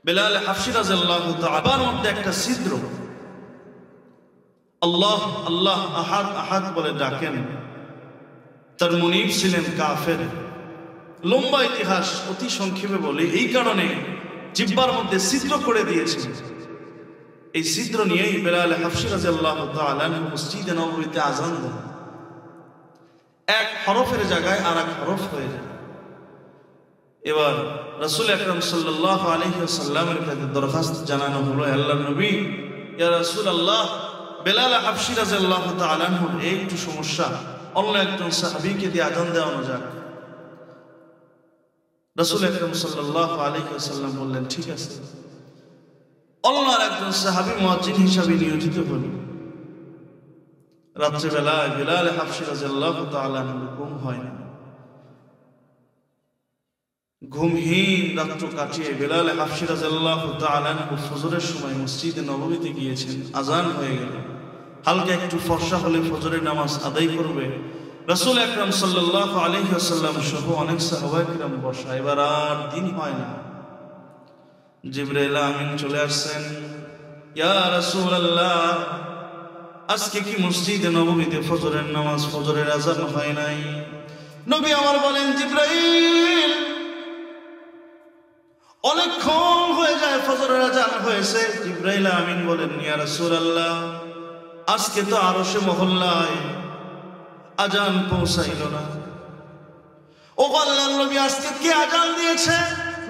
বেলাল হাফসি রাদিয়াল্লাহু তাআলার মধ্যে একটা ছিদ্র, আল্লাহ আল্লাহ আহাদ আহাদ বলে ডাকেন। তার মুনিব ছিলেন কাফের। লম্বা ইতিহাস অতি সংক্ষেপে বলি, এই কারণে জিহ্বার মধ্যে ছিদ্র করে দিয়েছে। এই ছিদ্র নিয়েই বেলাল হাফসি রাদিয়াল্লাহু তাআলা মসজিদে নববীতে আযান দেন। এক হরফের জায়গায় আর এক হরফ হয়ে যায়। এবার রাসূল আকরাম সাল্লাল্লাহু আলাইহি ওয়াসাল্লামের কাছে দরখাস্ত জানানো হলো, আল্লাহর নবী, ইয়া রাসূলুল্লাহ, বেলাল হাফসি রাদিয়াল্লাহু তাআলা আনহুর একটু সমস্যা, অন্য একজন সাহাবীকে দিয়ে আযান দেওয়ানো যাক। রাসূল আকরাম সাল্লাল্লাহু আলাইহি ওয়াসাল্লাম বললেন, ঠিক আছে। অন্য একজন সাহাবী মুয়াজ্জিন হিসাবে নিয়োজিত হলেন। রাত্রিবেলায় বেলাল হাফসি রাদিয়াল্লাহু তাআলা আনহু ঘুম হয় না। ঘুমহীন রাত্র কাটিয়ে বেলাল হাফসি রাদিয়াল্লাহু তাআলা আনহু ফজরের সময় মসজিদে নববীতে গিয়েছেন। আযান হয়ে গেল, হালকা একটু ফর্সা হলে ফজরের নামাজ আদায় করবে। রাসূল আকরাম সাল্লাল্লাহু আলাইহি ওয়াসাল্লাম সহ অনেক সাহাবায়ে কিরাম বসা। এবার আর দিন হয় না, জিবরাইল আমিন চলে আসছেন। ইয়া রাসূলুল্লাহ, আজকে কি মসজিদে নববীতে ফজরের নামাজ, ফজরের আযান হয় নাই? নবী আমার বলেন, জিবরাইল, অনেকক্ষণ হয়ে যায়, ফজরের আযান হয়েছে। জিবরাইল আমিন বলেন, ইয়া রাসূলুল্লাহ, আজকে তো আরশে মহল্লায় আযান পৌঁছাইল না। ও আল্লাহর নবী, আজকে কে আযান দিয়েছে?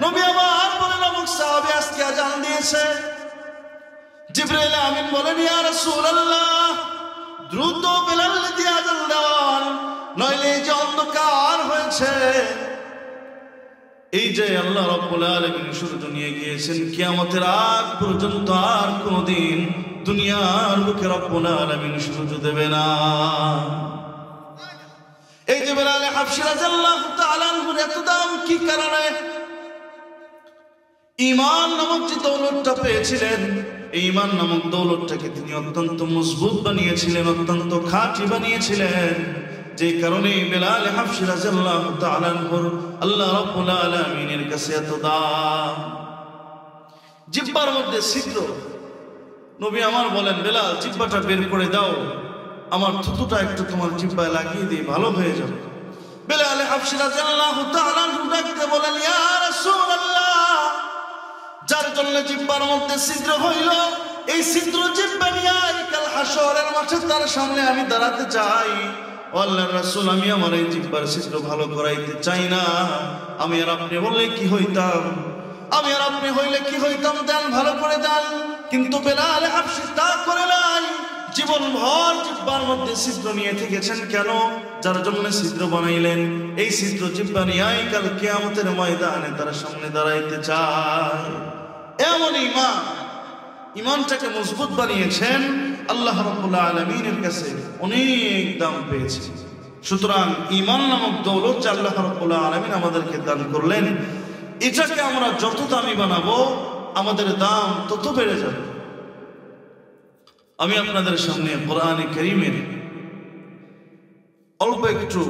নবী আবার বলেন, অমুক সাহাবী আজকে আযান দিয়েছে। জিবরাইল আমিন বলেন, ইয়া রাসূলুল্লাহ, দ্রুত বেলাল দিয়ে আযান দেওয়ান, নইলে যে অন্ধকার হয়েছে, এই যে আল্লাহ রাব্বুল আলামিন সূর্য নিয়ে গিয়েছেন, কিয়ামতের আগ পর্যন্ত আর কোনদিন দুনিয়ার বুকে রব্বুল আলামিন সূর্য দেবে না। এই যে বেলাল হাফসি রাদিয়াল্লাহু তাআলা আনহুর এত দাম কি কারণে? ঈমান নামক যে দৌলতটা পেয়েছিলেন, এই ঈমান নামক দৌলতটাকে তিনি অত্যন্ত মজবুত বানিয়েছিলেন, অত্যন্ত খাঁটি বানিয়েছিলেন। যে কারণে বেলাল হাবশী রাদিয়াল্লাহু তাআলা আনহুর আল্লাহ রাব্বুল আলামিনের কাছে এত দাম। জিহ্বার মধ্যে ছিদ্র, নবী আমার বলেন, বেলাল জিহ্বাটা বের করে দাও, আমার থুতুটা একটু তোমার জিহ্বায় লাগিয়ে দিয়ে ভালো হয়ে যাবে। বেলাল হাবশী রাদিয়াল্লাহু তাআলা আনহু ডাকতে বলেন, ইয়া রাসূলুল্লাহ, যার জন্য জিহ্বার মধ্যে ছিদ্র হইল, এই ছিদ্র জিহ্বা নিয়ে কাল হাসরের মাঠে তার সামনে আমি দাঁড়াতে চাই। ও আল্লাহর রাসূল, আমি আমার এই জিহ্বার ছিদ্র ভালো করাইতে চাই না। আমি আর আপনি হলে কি হইতাম, আমি আর আপনি হইলে কি হইতাম, দেন ভালো করে দেন। কিন্তু বেলাল হাবশী তা করে নাই। জীবন ভর জিহ্বার মধ্যে ছিদ্র নিয়ে থেকেছেন। কেন? যার জন্য ছিদ্র বানাইলেন, এই ছিদ্র জিহ্বা নিয়ে কাল কিয়ামতের ময়দানে তার সামনে দাঁড়াইতে চায়। এমন ঈমানটাকে মজবুত বানিয়েছেন, আল্লাহ রাব্বুল আলামিনের কাছে অনেক দাম পেয়েছে। সুতরাং ঈমান নামক দৌলত যা আল্লাহ রাব্বুল আলামিন আমাদেরকে দান করলেন, এটাকে আমরা যত দামি বানাবো আমাদের দাম তত বেড়ে যাবে। আমি আপনাদের সামনে কোরআনে কারীমের অল্প একটু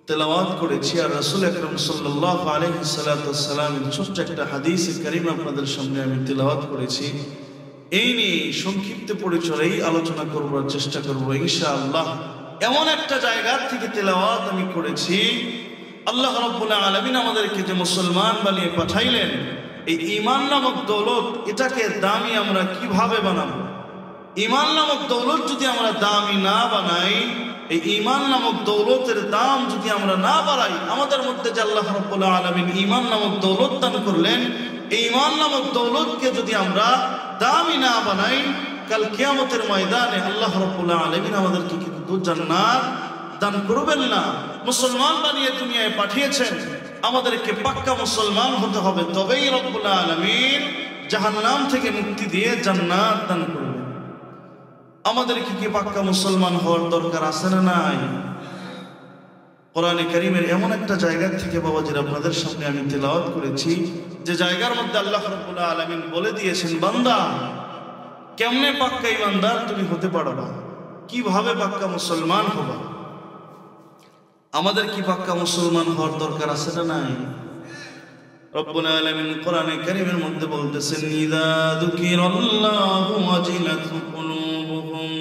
তেলাওয়াত করেছি, আর রাসূল আকরাম সাল্লাল্লাহু আলাইহি সাল্লামের ছোট্ট একটা হাদিস কারীম আপনাদের সামনে আমি তেলাওয়াত করেছি। এই নিয়ে সংক্ষিপ্ত পরিচয়েই আলোচনা করবার চেষ্টা করব ইনশাআল্লাহ। এমন একটা জায়গা থেকে তেলাওয়াত আমি করেছি, আল্লাহ রাব্বুল আলামিন আমাদেরকে যে মুসলমান বানিয়ে পাঠাইলেন, এই ঈমান নামক দৌলত, এটাকে দামি আমরা কিভাবে বানাবো? ঈমান নামক দৌলত যদি আমরা দামি না বানাই, এই ঈমান নামক দৌলতের দাম যদি আমরা না বাড়াই, আমাদের মধ্যে যে আল্লাহ রাব্বুল আলামিন ঈমান নামক দৌলত দান করলেন, এই ঈমান নামক দৌলতকে যদি আমরা দামি না বানাই, কাল কিয়ামতের ময়দানে আল্লাহ রাব্বুল আলামিন আমাদেরকে কিন্তু জান্নাত দান করবেন না। মুসলমান বানিয়ে দুনিয়ায় পাঠিয়েছেন, আমাদেরকে পাক্কা মুসলমান হতে হবে, তবেই রব্বুল আলামিন জাহান্নাম থেকে মুক্তি দিয়ে জান্নাত দান করবেন। আমাদেরকে কি পাক্কা মুসলমান হওয়ার দরকার আছে না নাই? কোরআনে কারীমের এমন একটা জায়গা থেকে বাবাজির আপনাদের সামনে আমি তেলাওয়াত করেছি, যে জায়গার মধ্যে আল্লাহ রাব্বুল আলামিন বলে দিয়েছেন, বান্দা কেমনে পাক্কা ঈমানদার তুমি হতে পারবা, কিভাবে পাক্কা মুসলমান হবা। আমাদের কি পাক্কা মুসলমান হওয়ার দরকার আছে না নাই? রব্বুল আলামিন কোরআনে কারীমের মধ্যে বলতেছেন, ইযা যুকিরাল্লাহু ওয়াজিলাত কুলুবুহুম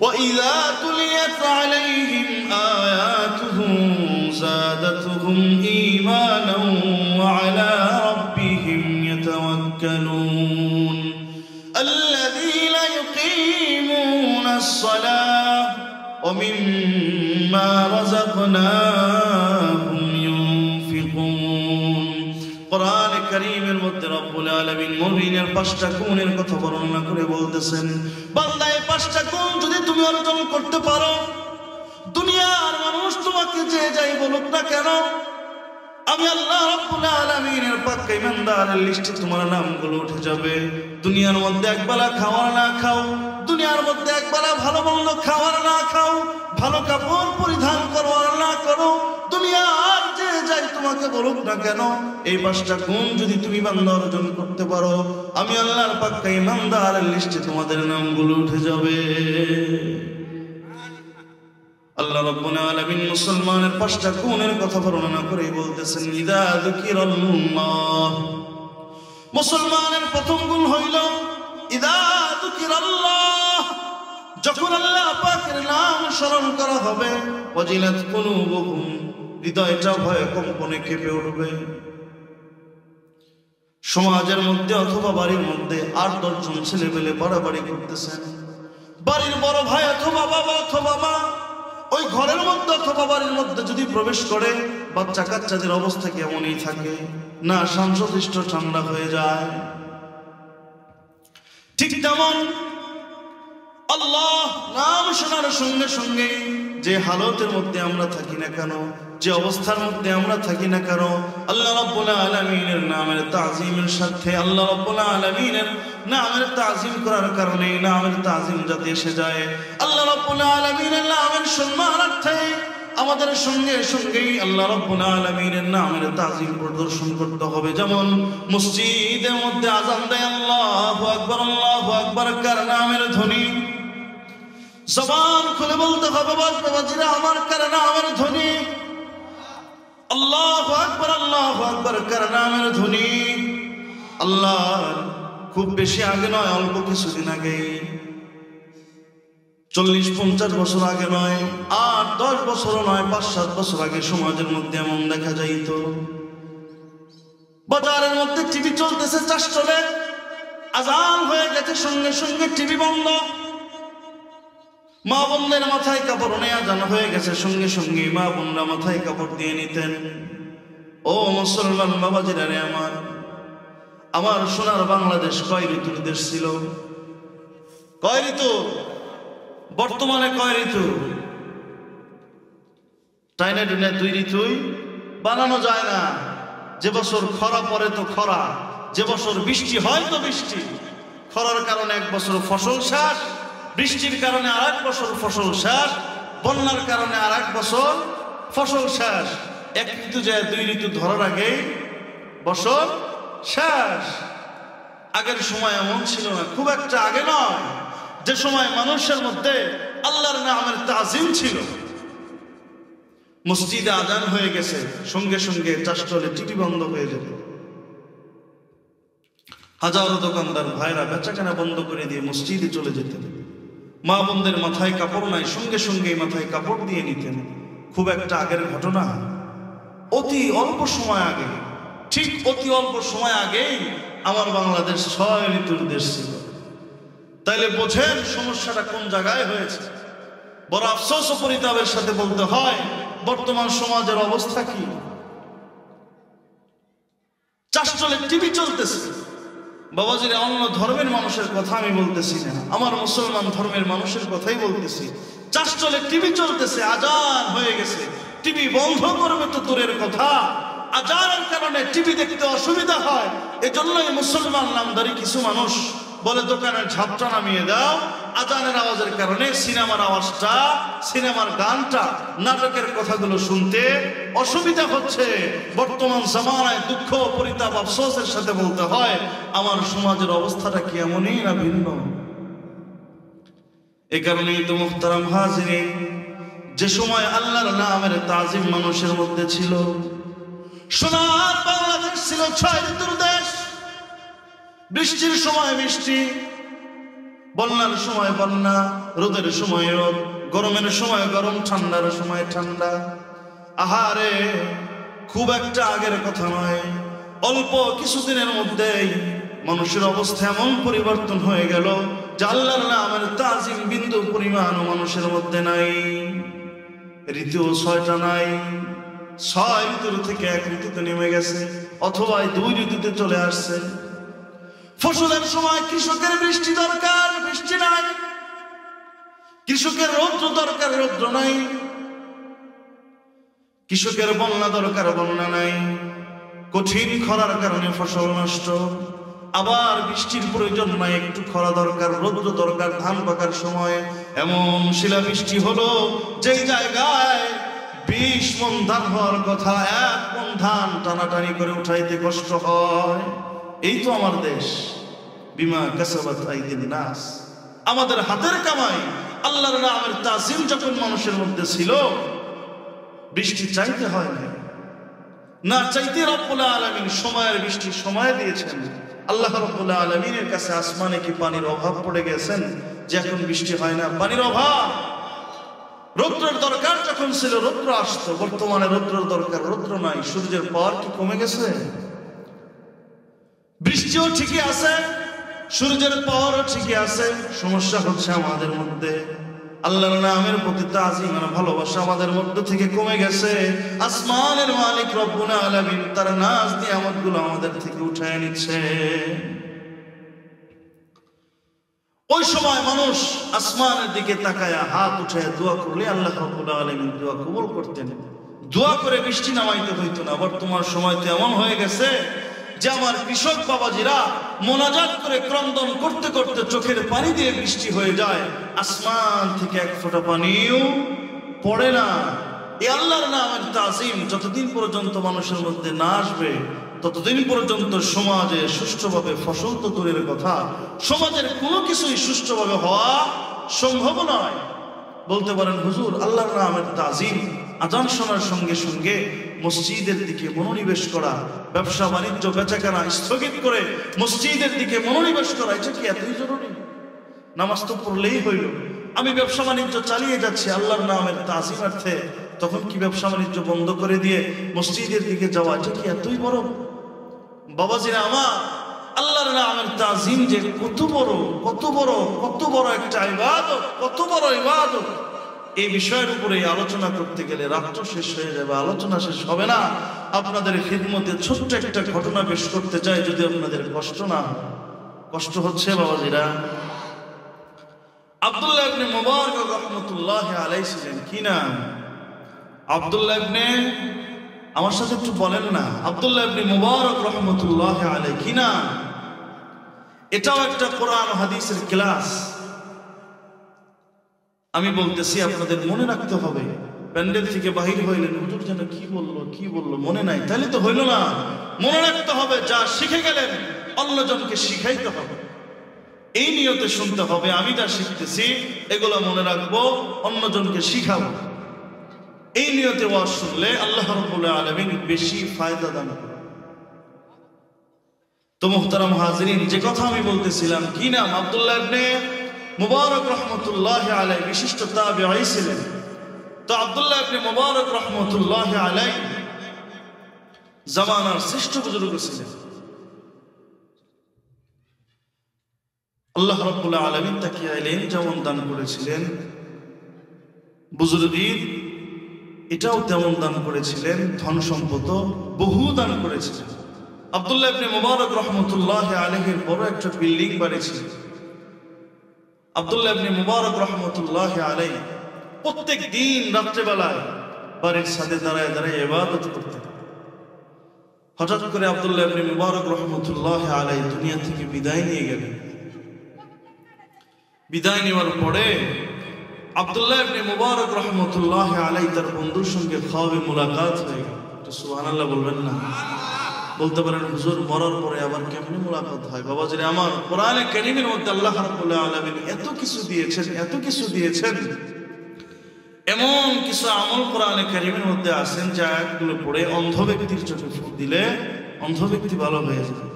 ওয়া ইযা তুলিয়াত আলাইহিম আয়াতুহু যাদাতুহুম ঈমানান ওয়া আলা রাব্বিহিম ইয়াতাওয়াক্কালুন আল্লাযীনা ইউকিমুনাস সালাহ ওয়া মিম্মা রাযাকনাহুম ইউনফিকুন। কোরআনে কারীমের মধ্যে রব্বুল আলামিন মুমিনের 5টা গুণের কথা বর্ণনা করে বলতেছেন, বান্দা এই 5টা গুণ যদি তুমি অর্জন করতে পারো, দুনিয়ার মানুষ তোমাকে যে যাই বলুক না কেন, আমি আল্লাহ রাব্বুল আলামিনের পাক্কা ঈমানদারের লিস্টে তোমার নামগুলো উঠে যাবে। দুনিয়ার মধ্যে একবেলা খাওয়ার না খাও, দুনিয়ার মধ্যে একবেলা ভালো মন্দ খাওয়ার না খাও, ভালো কাপড় পরিধান করবার না করো, দুনিয়ার যে যাই তোমাকে বলুক না কেন, এই 5টা গুণ যদি তুমি বান্দা অর্জন করতে পারো, আমি আল্লাহর পাক্কা ঈমানদারের লিস্টে তোমাদের নামগুলো উঠে যাবে। আল্লাহ রাব্বুল আলামিন মুসলমানের 5টা গুণের কথা বর্ণনা করে বলতেছেন, ইযা যুকিরাল্লাহ, মুসলমানের প্রথম গুণ হইল ইযা যুকিরাল্লাহ, যখন আল্লাহ পাকের নাম স্মরণ করা হবে, ওয়াজিলাত কুলুবুহুম, হৃদয়টা ভয়ে কম্পনে কেঁপে উঠবে। সমাজের মধ্যে অথবা বাড়ির মধ্যে 8-10 জন ছেলে পেলে বাড়াবাড়ি করতেছেন, বাড়ির বড় ভাই অথবা বাবা অথবা মা ওই ঘরের মধ্যে অথবা বাড়ির মধ্যে যদি প্রবেশ করে, বাচ্চা কাচ্চাদের অবস্থা কেমনই থাকে না, শান্তশিষ্ট ঠান্ডা হয়ে যায়। ঠিক তেমন আল্লাহ নাম শোনার সঙ্গে সঙ্গে যে হালতের মধ্যে আমরা থাকি না কেন, যে অবস্থার মধ্যে আমরা থাকি না কেন, আল্লাহ রাব্বুল আলামিনের নামের তাজিমের সাথে, আল্লাহ রাব্বুল আলামিনের নামের তাজিম করার কারণে, নামের তাজিম যাতে এসে যায়, আল্লাহ রাব্বুল আলামিনের নামের সম্মানার্থে আমাদের সঙ্গে সঙ্গেই আল্লাহ রাব্বুল আলামিনের নামের তাজিম প্রদর্শন করতে হবে। যেমন মসজিদের মধ্যে আযান দেয় আল্লাহু আকবার কার নামের ধ্বনি, জবান খুলে বলতে হবে বাবাজিরা আমার কার নামের ধ্বনি, আল্লাহু আকবার কার নামের ধ্বনি। আল্লাহ খুব বেশি আগে নয়, অল্প কিছুদিন আগে, 40-50 বছর আগে নয়, 8-10 বছর নয়, 5-7 বছর আগে সমাজের মধ্যে এমন দেখা যাইত, বাজারের মধ্যে টিভি চলতেছে, চাষ চলে, আজান হয়ে গেছে, সঙ্গে সঙ্গে টিভি বন্ধ, মা বোনদের মাথায় কাপড় নেই, আজান হয়ে গেছে, সঙ্গে সঙ্গে মা বোনরা মাথায় কাপড় দিয়ে নিতেন। ও মুসলমান বাবাজিরা রে আমার সোনার বাংলাদেশ কয় ঋতুর দেশ ছিল? কয় ঋতু? বর্তমানে কয় ঋতু? টাইনা টুইনা 2 ঋতুই বানানো যায় না। যে বছর খরা পড়ে তো খরা, যে বছর বৃষ্টি হয় তো বৃষ্টি। খরার কারণে 1 বছর ফসল শেষ, বৃষ্টির কারণে আর 1 বছর ফসল শেষ, বন্যার কারণে আর 1 বছর ফসল শেষ। 1 ঋতু যায় 2 ঋতু ধরার আগেই বছর শেষ। আগের সময় এমন ছিল না, খুব একটা আগে নয়, যে সময় মানুষের মধ্যে আল্লাহর নামের তাজিম ছিল। মসজিদে আজান হয়ে গেছে, সঙ্গে সঙ্গে চাষটলে টিভি বন্ধ হয়ে যেত, হাজারো দোকানদার ভাইরা বেচাকেনা বন্ধ করে দিয়ে মসজিদে চলে যেতেন। মা বোনদের মাথায় কাপড় নাই, সঙ্গে সঙ্গে মাথায় কাপড় দিয়ে নিতেন। খুব একটা আগের ঘটনা, অতি অল্প সময় আগে, ঠিক অতি অল্প সময় আগেই আমার বাংলাদেশ 6 ঋতুর দেশ ছিল। তাইলে বোঝেন সমস্যাটা কোন জায়গায় হয়েছে। বড় আফসোস ও পরিতাপের সাথে বলতে হয়, বর্তমান সমাজের অবস্থা কি? চাষ চলে, টিভি চলতেছে। বাবাজিরা, অন্য ধর্মের মানুষের কথা আমি বলতেছি না, আমার মুসলমান ধর্মের মানুষের কথাই বলতেছি। চাষ চলে, টিভি চলতেছে, আজান হয়ে গেছে, টিভি বন্ধ করবে তো দূরের কথা, আজানের কারণে টিভি দেখতে অসুবিধা হয়। এজন্যই মুসলমান নামধারী কিছু মানুষ বলে দোকানের ঝাপটা নামিয়ে দাও, আজানের আওয়াজের কারণে সিনেমার আওয়াজটা, সিনেমার গানটা, নাটকের কথাগুলো শুনতে অসুবিধা হচ্ছে। বর্তমান জামানায় দুঃখ, পরিতাপ, আফসোসের সাথে বলতে হয়, আমার সমাজের অবস্থাটা কি এমনই না ভিন্ন? এ কারণেই তো মুহতারাম হাজিরিন, যে সময় আল্লাহর নামের তাজিম মানুষের মধ্যে ছিল, সোনার বাংলাদেশ ছিল 6 ঋতুর দেশ। বৃষ্টির সময় বৃষ্টি, বন্যার সময় বন্যা, রোদের সময় রোদ, গরমের সময় গরম, ঠান্ডার সময় ঠান্ডা। আহারে, খুব একটা আগের কথা নয়, অল্প কিছুদিনের মধ্যেই মানুষের অবস্থা এমন পরিবর্তন হয়ে গেল যে আল্লাহর নামের তাজিম বিন্দু পরিমাণ মানুষের মধ্যে নাই। ঋতু 6টা নাই, 6 ঋতুর থেকে 1 ঋতুতে নেমে গেছে, অথবা 2 ঋতুতে চলে আসছে। ফসলের সময় কৃষকের বৃষ্টি দরকার, বৃষ্টি নাই, কৃষকের রৌদ্র দরকার, রৌদ্র নাই, কৃষকের বন্যা দরকার, বন্যা নাই, কঠিন খরার কারণে ফসল নষ্ট। আবার বৃষ্টির প্রয়োজন নাই, একটু খরা দরকার, রৌদ্র দরকার ধান পাকার সময়। এমন শিলাবৃষ্টি হলো যেই জায়গায় 20 মণ ধান হওয়ার কথা, 1 মণ ধান টানাটানি করে উঠাইতে কষ্ট হয়। এই তো আমার দেশ, বিমা কাসাবাত আইদিন নাস, আমাদের হাতের কামাই। আল্লাহর নামের তাজিম যখন মানুষের মধ্যে ছিল, বৃষ্টি চাইতে হয় না, না চাইতে রব্বুল আলামিন সময়ের বৃষ্টি সময় দিয়েছেন। আল্লাহ রব্বুল আলামিনের কাছে আসমানে কি পানির অভাব পড়ে গেছেন যে এখন বৃষ্টি হয় না? পানির অভাব। রৌদ্রের দরকার যখন ছিল রৌদ্র আসতো, বর্তমানে রৌদ্রের দরকার, রৌদ্র নাই। সূর্যের পাওয়ার কি কমে গেছে? বৃষ্টিও ঠিকই আছে, সূর্যের পাওয়ারও ঠিকই আছে। সমস্যা হচ্ছে আমাদের মধ্যে আল্লাহর নামের প্রতি তাজিম আর ভালোবাসা আমাদের মধ্যে থেকে কমে গেছে। আসমানের মালিক রব্বুল আলামিন তার নাজ নিয়ামতগুলো আমাদের থেকে উঠায় নিচ্ছে। ওই সময় মানুষ আসমানের দিকে তাকায় হাত উঠায় দোয়া করলে আল্লাহ রব্বুল আলামিন দোয়া কবুল করতেন। দোয়া করে বৃষ্টি নামাইতে হইতো না। বর্তমান সময় তো এমন হয়ে গেছে যে আমার কৃষক বাবাজিরা মোনাজাত করে ক্রন্দন করতে করতে চোখের পানি দিয়ে বৃষ্টি হয়ে যায়, আসমান থেকে 1 ফোঁটা পানিও পড়ে না। এই আল্লাহর নামের তাজিম যতদিন পর্যন্ত মানুষের মধ্যে না আসবে ততদিন পর্যন্ত সমাজে সুষ্ঠুভাবে ফসল তো দূরের কথা, সমাজের কোনো কিছুই সুষ্ঠুভাবে হওয়া সম্ভব নয়। বলতে পারেন হুজুর আল্লাহর নামের তাজিম আজান শোনার সঙ্গে সঙ্গে মসজিদের দিকে মনোনিবেশ করা, ব্যবসা বাণিজ্য বেচাকেনা স্থগিত করে মসজিদের দিকে মনোনিবেশ করা, এটা কি এতই জরুরি? নামাজ তো পড়লেই হইল, আমি ব্যবসা বাণিজ্য চালিয়ে যাচ্ছি আল্লাহর নামের তাজিমার্থে, তখন কি ব্যবসা বাণিজ্য বন্ধ করে দিয়ে মসজিদের দিকে যাওয়া এটা কি এতই বড়? বাবাজিরা আমার, আল্লাহর নামের তাজিম যে কত বড় কত বড় কত বড় একটা ইবাদত, কত বড় ইবাদত, এই বিষয়ের উপরে আলোচনা করতে গেলে রাত্র শেষ হয়ে যাবে, আলোচনা শেষ হবে না। আপনাদের খিদমতে ছোট্ট একটা ঘটনা পেশ করতে চাই, যদি আপনাদের কষ্ট না হয়। কষ্ট হচ্ছে বাবাজিরা? আব্দুল্লাহ ইবনে মুবারক রাহমাতুল্লাহ আলাইহি ছিলেন কি নাম? আব্দুল্লাহ ইবনে, আমার সাথে একটু বলেন না, আব্দুল্লাহ ইবনে মুবারক রাহমাতুল্লাহ আলাইহি কি নাম? এটাও একটা কোরআন হাদিসের ক্লাস। আমি বলতেছি আপনাদের মনে রাখতে হবে। প্যান্ডেল থেকে বাহির হইলেন, হুজুর যেন কি বললো মনে নাই, তাহলে তো হইল না। মনে রাখতে হবে, যা শিখে গেলেন অন্যজনকে শিখাইতে হবে, এই নিয়তে শুনতে হবে। আমি যা শিখতেছি এগুলো মনে রাখবো, অন্যজনকে শিখাবো, এই নিয়তে ওয়াজ শুনলে আল্লাহ রাব্বুল আলামিন বেশি ফায়দা দান করেন। তো মুহতারাম হাজিরিন, যে কথা আমি বলতেছিলাম কি নাম? আব্দুল্লাহ ইবনে মুবারক রাহমাতুল্লাহ আলাইহি বিশিষ্ট তাবিঈ ছিলেন। তো আব্দুল্লাহ ইবনে মুবারক রাহমাতুল্লাহ আলাইহি জামানার শ্রেষ্ঠ বুজুর্গ ছিলেন। আল্লাহ রাব্বুল আলামিন তাকে ইলম যেমন দান করেছিলেন, বুজুর্গীর এটাও তেমন দান করেছিলেন, ধন সম্পদ বহু দান করেছিলেন। আব্দুল্লাহ ইবনে মুবারক রাহমাতুল্লাহ আলাইহির বড় একটা বিল্ডিং বাড়ি ছিল। আব্দুল্লাহ ইবনে মুবারক রাহমাতুল্লাহ আলাইহি প্রত্যেক দিন রাত্রেবেলায় বাড়ির ছাদে দাঁড়ায় দাঁড়ায় ইবাদত করতেন। হঠাৎ করে আব্দুল্লাহ ইবনে মুবারক রাহমাতুল্লাহ আলাইহি দুনিয়া থেকে বিদায় নিয়ে গেলেন। বিদায় নেওয়ার পরে আব্দুল্লাহ ইবনে মুবারক রাহমাতুল্লাহ আলাইহি তার বন্ধুর সঙ্গে খাওয়াবে মুলাকাত হয়ে গেল। সুবহানাল্লাহ বলবেন না? বলতে পারেন হুজুর মরার পরে আবার কেমনে মুলাকাত হয়? বাবাজিরা আমার, কোরআনে কারীমের মধ্যে আল্লাহ রাব্বুল আলামিন এত কিছু দিয়েছেন, এত কিছু দিয়েছেন, এমন কিছু আমল কোরআনে কারীমের মধ্যে আছেন যে আয়াতগুলো পড়ে অন্ধ ব্যক্তির চোখে ফু দিলে অন্ধ ব্যক্তি ভালো হয়ে যায়।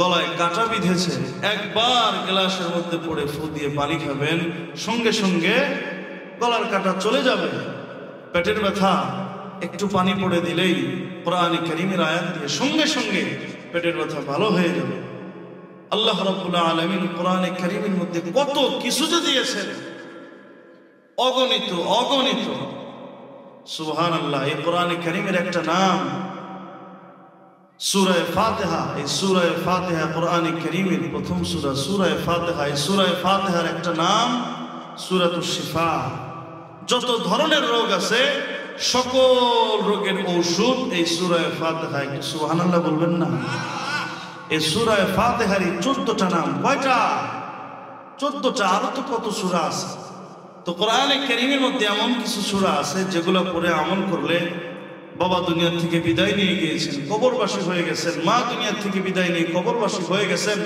গলায় কাঁটা বিঁধেছে, একবার গ্লাসের মধ্যে পড়ে ফু দিয়ে পানি খাবেন, সঙ্গে সঙ্গে গলার কাঁটা চলে যাবে। পেটের ব্যথা, একটু পানি পড়ে দিলেই কোরআনে কারীমের আয়াত দিয়ে সঙ্গে সঙ্গে পেটের ব্যথা ভালো হয়ে যাবে। আল্লাহ রাব্বুল আলামিন কোরআনে কারীমের মধ্যে কত কিছু যে দিয়েছেন, অগণিত অগণিত। সুবহানাল্লাহ। এই কোরআনে কারীমের একটা নাম সূরা ফাতিহা। এই সূরা ফাতিহা কোরআনে কারীমের প্রথম সূরা, সূরা ফাতিহা। এই সূরা ফাতিহার একটা নাম সূরাতুশ শিফা। যত ধরনের রোগ আছে সকল রোগের ঔষধ এই সূরা ফাতিহা। একটু সুবহানাল্লাহ বলবেন না? এই সূরা ফাতিহার 14টা নাম। কয়টা? 14টা। আরো তো কত সূরা আছে। তো কোরআনে কারীমের মধ্যে এমন কিছু সূরা আছে যেগুলো পড়ে আমল করলে, বাবা দুনিয়া থেকে বিদায় নিয়ে গিয়েছেন, কবরবাসী হয়ে গেছেন, মা দুনিয়া থেকে বিদায় নিয়ে কবরবাসী হয়ে গেছেন,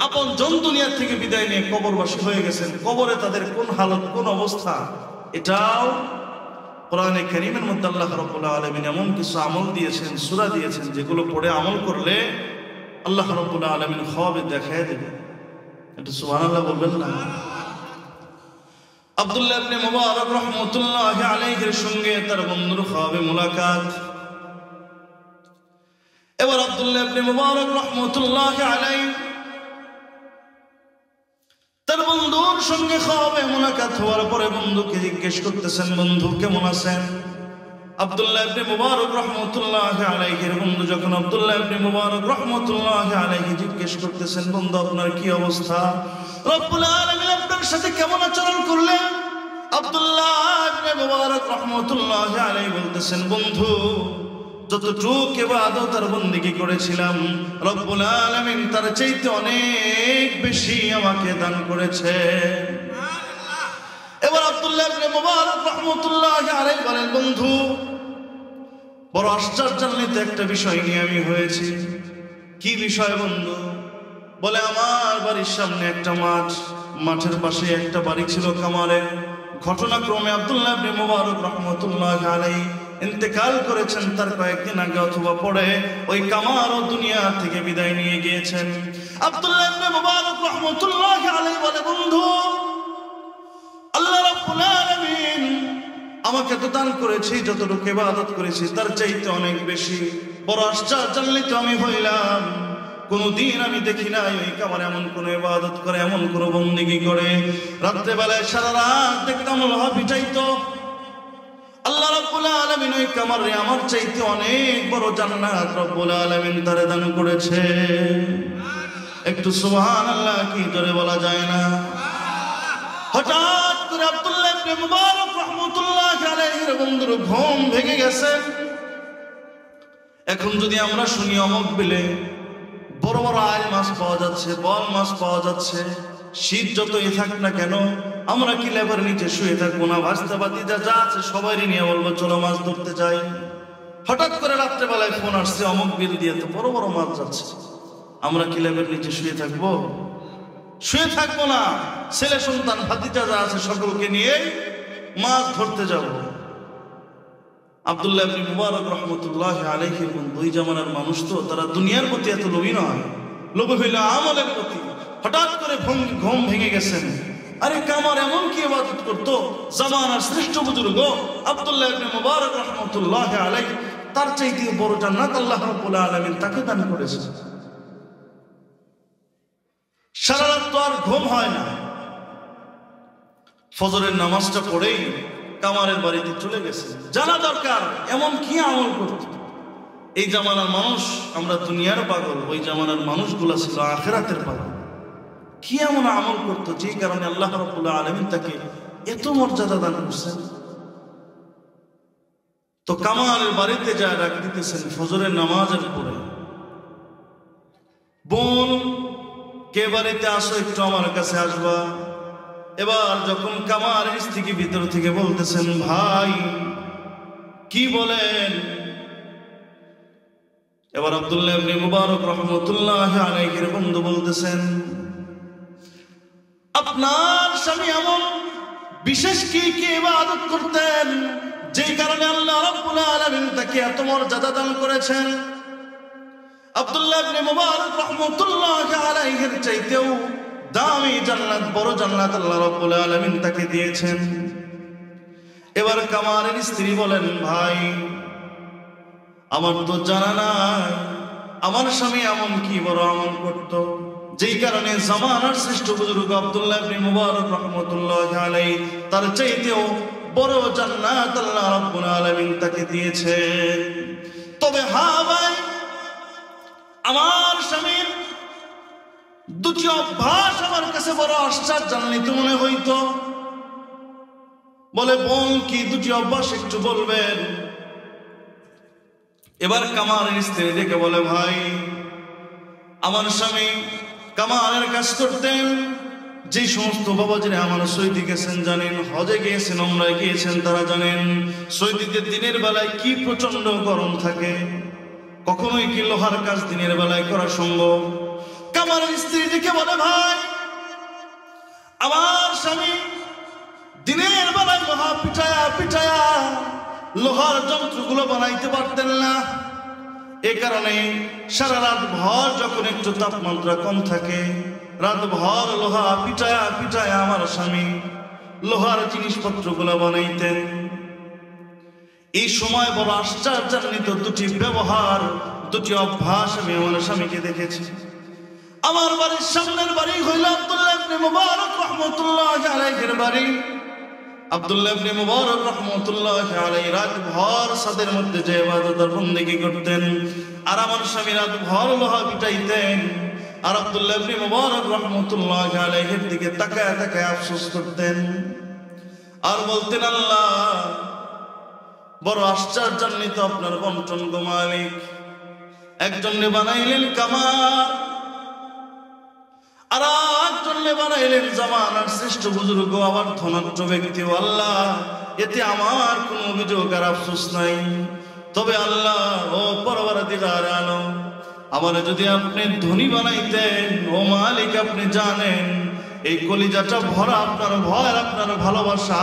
আপন জন দুনিয়া থেকে বিদায় নিয়ে কবরবাসী হয়ে গেছেন, কবরে তাদের কোন হালত কোন অবস্থা, এটাও কোরআনে কারীমের মধ্যে আল্লাহ রাব্বুল আলামিন এমন কিছু আমল দিয়েছেন, সূরা দিয়েছেন যেগুলো পড়ে আমল করলে আল্লাহ রাব্বুল আলামিন খাওয়াবে, দেখায় দেবে। এটা সুবহানাল্লাহ বলবেন না? আব্দুল্লাহ ইবনে মুবারক রাহমাতুল্লাহি আলাইহির সঙ্গে তার বন্ধুর খাওয়াবে মুলাকাত। এবার আব্দুল্লাহ ইবনে মুবারক রাহমাতুল্লাহি আলাইহি তার বন্ধুর সঙ্গে খাওয়াবে মুলাকাত হওয়ার পরে বন্ধুকে জিজ্ঞেস করতেছেন, বন্ধু কেমন আছেন? আব্দুল্লাহ ইবনে মুবারক রাহমাতুল্লাহি আলাইহির বন্ধু যখন আব্দুল্লাহ ইবনে মুবারক রাহমাতুল্লাহি আলাইহি জিজ্ঞেস করতেছেন, বন্ধু আপনার কি অবস্থা? রব্বুল আলামিন আপনার সাথে কেমন আচরণ করলেন? আব্দুল্লাহ ইবনে মুবারক রাহমাতুল্লাহি আলাইহি বলতেছেন, বন্ধু যতটুক ইবাদত আর বন্দেগী করেছিলাম রব্বুল আলামিন তার চাইতে অনেক বেশি আমাকে দান করেছে। এবার আব্দুল্লাহ ইবনে মুবারক রাহমাতুল্লাহি আলাইহি বলেন, বন্ধু বড় আশ্চর্যান্বিত একটা বিষয় নিয়ে আমি হয়েছি। কি বিষয় বন্ধু? বলে আমার বাড়ির সামনে একটা মাঠ, মাঠের পাশে একটা বাড়ি ছিল কামারের। ঘটনাক্রমে আব্দুল্লাহ ইবনে মুবারক রাহমাতুল্লাহি আলাইহি ইন্তেকাল করেছেন, তার কয়েকদিন আগে অথবা পরে ওই কামারও দুনিয়া থেকে বিদায় নিয়ে গিয়েছেন। আব্দুল্লাহ ইবনে মুবারক রাহমাতুল্লাহি আলাইহি বলে, বন্ধু, আল্লাহ রাব্বুল আলামিন আমাকে তো দান করেছি, যতটুকু ইবাদত করেছি তার চাইতে অনেক বেশি। বড় আশ্চর্যান্বিত আমি হইলাম, কোনদিন আমি দেখি নাই ওই কামার এমন কোন ইবাদত করে, এমন কোন বন্দেগী করে। রাত্রে বেলায় সারা রাত দেখতাম লোহা পিটাইতো। আল্লাহ রাব্বুল আলামিন ওই কামারে আমার চাইতে অনেক বড় জান্নাত রব্বুল আলামিন তারে দান করেছে। একটু সুবহানাল্লাহ কি জোরে বলা যায় না? হঠাৎ করে আব্দুল্লাহ ইবনে মুবারক রাহমাতুল্লাহি আলাইহির বন্ধুর ঘুম ভেঙে গেছে। এখন যদি আমরা শুনি অমুক বিলে বড় বড় আইল মাছ পাওয়া যাচ্ছে, বল মাছ পাওয়া যাচ্ছে, শীত যতই থাক না কেন আমরা কি লেবার নিচে শুয়ে থাকবো না? ভাস্তা বাতিজা যা আছে সবাই নিয়ে বলবো চলো মাছ ধরতে যাই। হঠাৎ করে রাত্রেবেলায় ফোন আসছে, অমুক বিল দিয়ে তো বড় বড় মাছ যাচ্ছে, আমরা কি লেবার নিচে শুয়ে থাকবো? শুয়ে থাকবো না। ছেলে সন্তান ভাতিজা যা আছে সকলকে নিয়ে মাছ ধরতে যাব। আব্দুল্লাহ ইবনে মুবারক রাহমাতুল্লাহি আলাইহি দুই জামানার মানুষ তো, তারা দুনিয়ার প্রতি এত লোভী নয়, লোভী হইল আমলের প্রতি। হঠাৎ করে ঘুম ভেঙে গেছেন। আরে কামার এমন কি ইবাদত করতো, জামানার শ্রেষ্ঠ বুজুর্গ আব্দুল্লাহ ইবনে মুবারক রাহমাতুল্লাহি আলাইহি, তার চাইতে বড় জান্নাত আল্লাহ রাব্বুল আলামিন তাকে দান করেছে। সারা রাত তো আর ঘুম হয় না। ফজরের নামাজটা পড়েই কামারের বাড়িতে চলে গেছে। জানা দরকার এমন কি আমল করত। এই জামানার মানুষ আমরা দুনিয়ার পাগল, ওই জামানার মানুষগুলা ছিল আখিরাতের পাগল। কি এমন আমল করতো যে কারণে আল্লাহ রাব্বুল আলামিন তাকে এত মর্যাদা দান করছেন। তো কামারের বাড়িতে যা ডাক দিতেছেন ফজরের নামাজের পরে, বোন কে বাড়িতে আসো, একটু আমার কাছে আসবা। এবার যখন কামার স্ত্রীকে ভিতর থেকে বলতেছেন, ভাই কি বলেন? এবার আব্দুল্লাহ ইবনে মুবারক রাহমাতুল্লাহি আলাইহির বন্ধু বলতেছেন, আপনার স্বামী এমন বিশেষ কি কি ইবাদত করতেন যে কারণে আল্লাহ রাব্বুল আলামিন তাকে এত মর্যাদা দান করেছেন? আব্দুল্লাহ ইবনে মুবারক রাহমাতুল্লাহি আলাইহির চাইতেও দামি জান্নাত, বড় জান্নাত আল্লাহ রাব্বুল আলামিন তাকে দিয়েছেন। এবার কামারের স্ত্রী বলেন, ভাই আমার তো জানা নাই আমার স্বামী এমন কি বড় আমল করত যেই কারণে জামানার শ্রেষ্ঠ বুজুর্গ আব্দুল্লাহ ইবনে মুবারক রাহমাতুল্লাহি আলাইহি তার চাইতেও বড় জান্নাত আল্লাহ রাব্বুল আলামিন তাকে দিয়েছেন। তবে হ্যাঁ ভাই, আমার স্বামীর দুটি অভ্যাস আমার কাছে বড় আশ্চর্যান্বিত মনে হইত। বলে, বোন কি দুটি অভ্যাস একটু বলবেন? এবার কামারের স্ত্রী দেখে বলে, ভাই আমার স্বামী কামারের কাজ করতেন। যে সমস্ত বাবাজিরা আমার সৌদি গেছেন জানেন, হজে গিয়েছেন, ওমরায় গিয়েছেন, তারা জানেন সৌদিতে দিনের বেলায় কি প্রচন্ড গরম থাকে। কখনোই কি লোহার কাজ দিনের বেলায় করা সম্ভব? কামারের স্ত্রী দেখে বলে, ভাই আমার স্বামী দিনের বেলায় লোহা পিটায়া পিটায়া লোহার যন্ত্রগুলো বানাইতে পারতেন না। এ কারণে সারা রাত ভর যখন একটু তাপমাত্রা কম থাকে, রাত ভর লোহা পিটায়া পিটায়া আমার স্বামী লোহার জিনিসপত্রগুলো বানাইতেন। এই সময় বড় আশ্চর্যান্বিত দুটি ব্যবহার, দুটি অভ্যাস আমি আমার স্বামীকে দেখেছি। আমার বাড়ির সামনের বাড়ি হইল আব্দুল্লাহ ইবনে মুবারক রাহমাতুল্লাহি আলাইহির বাড়ি। আব্দুল্লাহ ইবনে মুবারক রাহমাতুল্লাহি আলাইহি রাত ভর ছাদের মধ্যে যে ইবাদত আর বন্দেগী করতেন, আর আমার স্বামী রাত ভর লোহা পিটাইতেন। আর আব্দুল্লাহ ইবনে মুবারক রাহমাতুল্লাহি আলাইহির দিকে তাকায় তাকায় আফসোস করতেন আর বলতেন, আল্লাহ বড় আশ্চর্যান্বিত আপনার বন্টন গো মালিক। একজনে বানাইলেন কামার, আর একজনে বানাইলেন জামানার শ্রেষ্ঠ বুজুর্গ, আবার ধনাঢ্য ব্যক্তি। আল্লাহ এতে আমার কোনো অভিযোগ আর আফসোস নাই, তবে আল্লাহ ও পরওয়ারদিগার আলম, আমার যদি আপনি ধনী বানাইতেন, ও মালিক আপনি জানেন এই কলিজাটা ভরা আপনার ভয়, আপনার ভালোবাসা।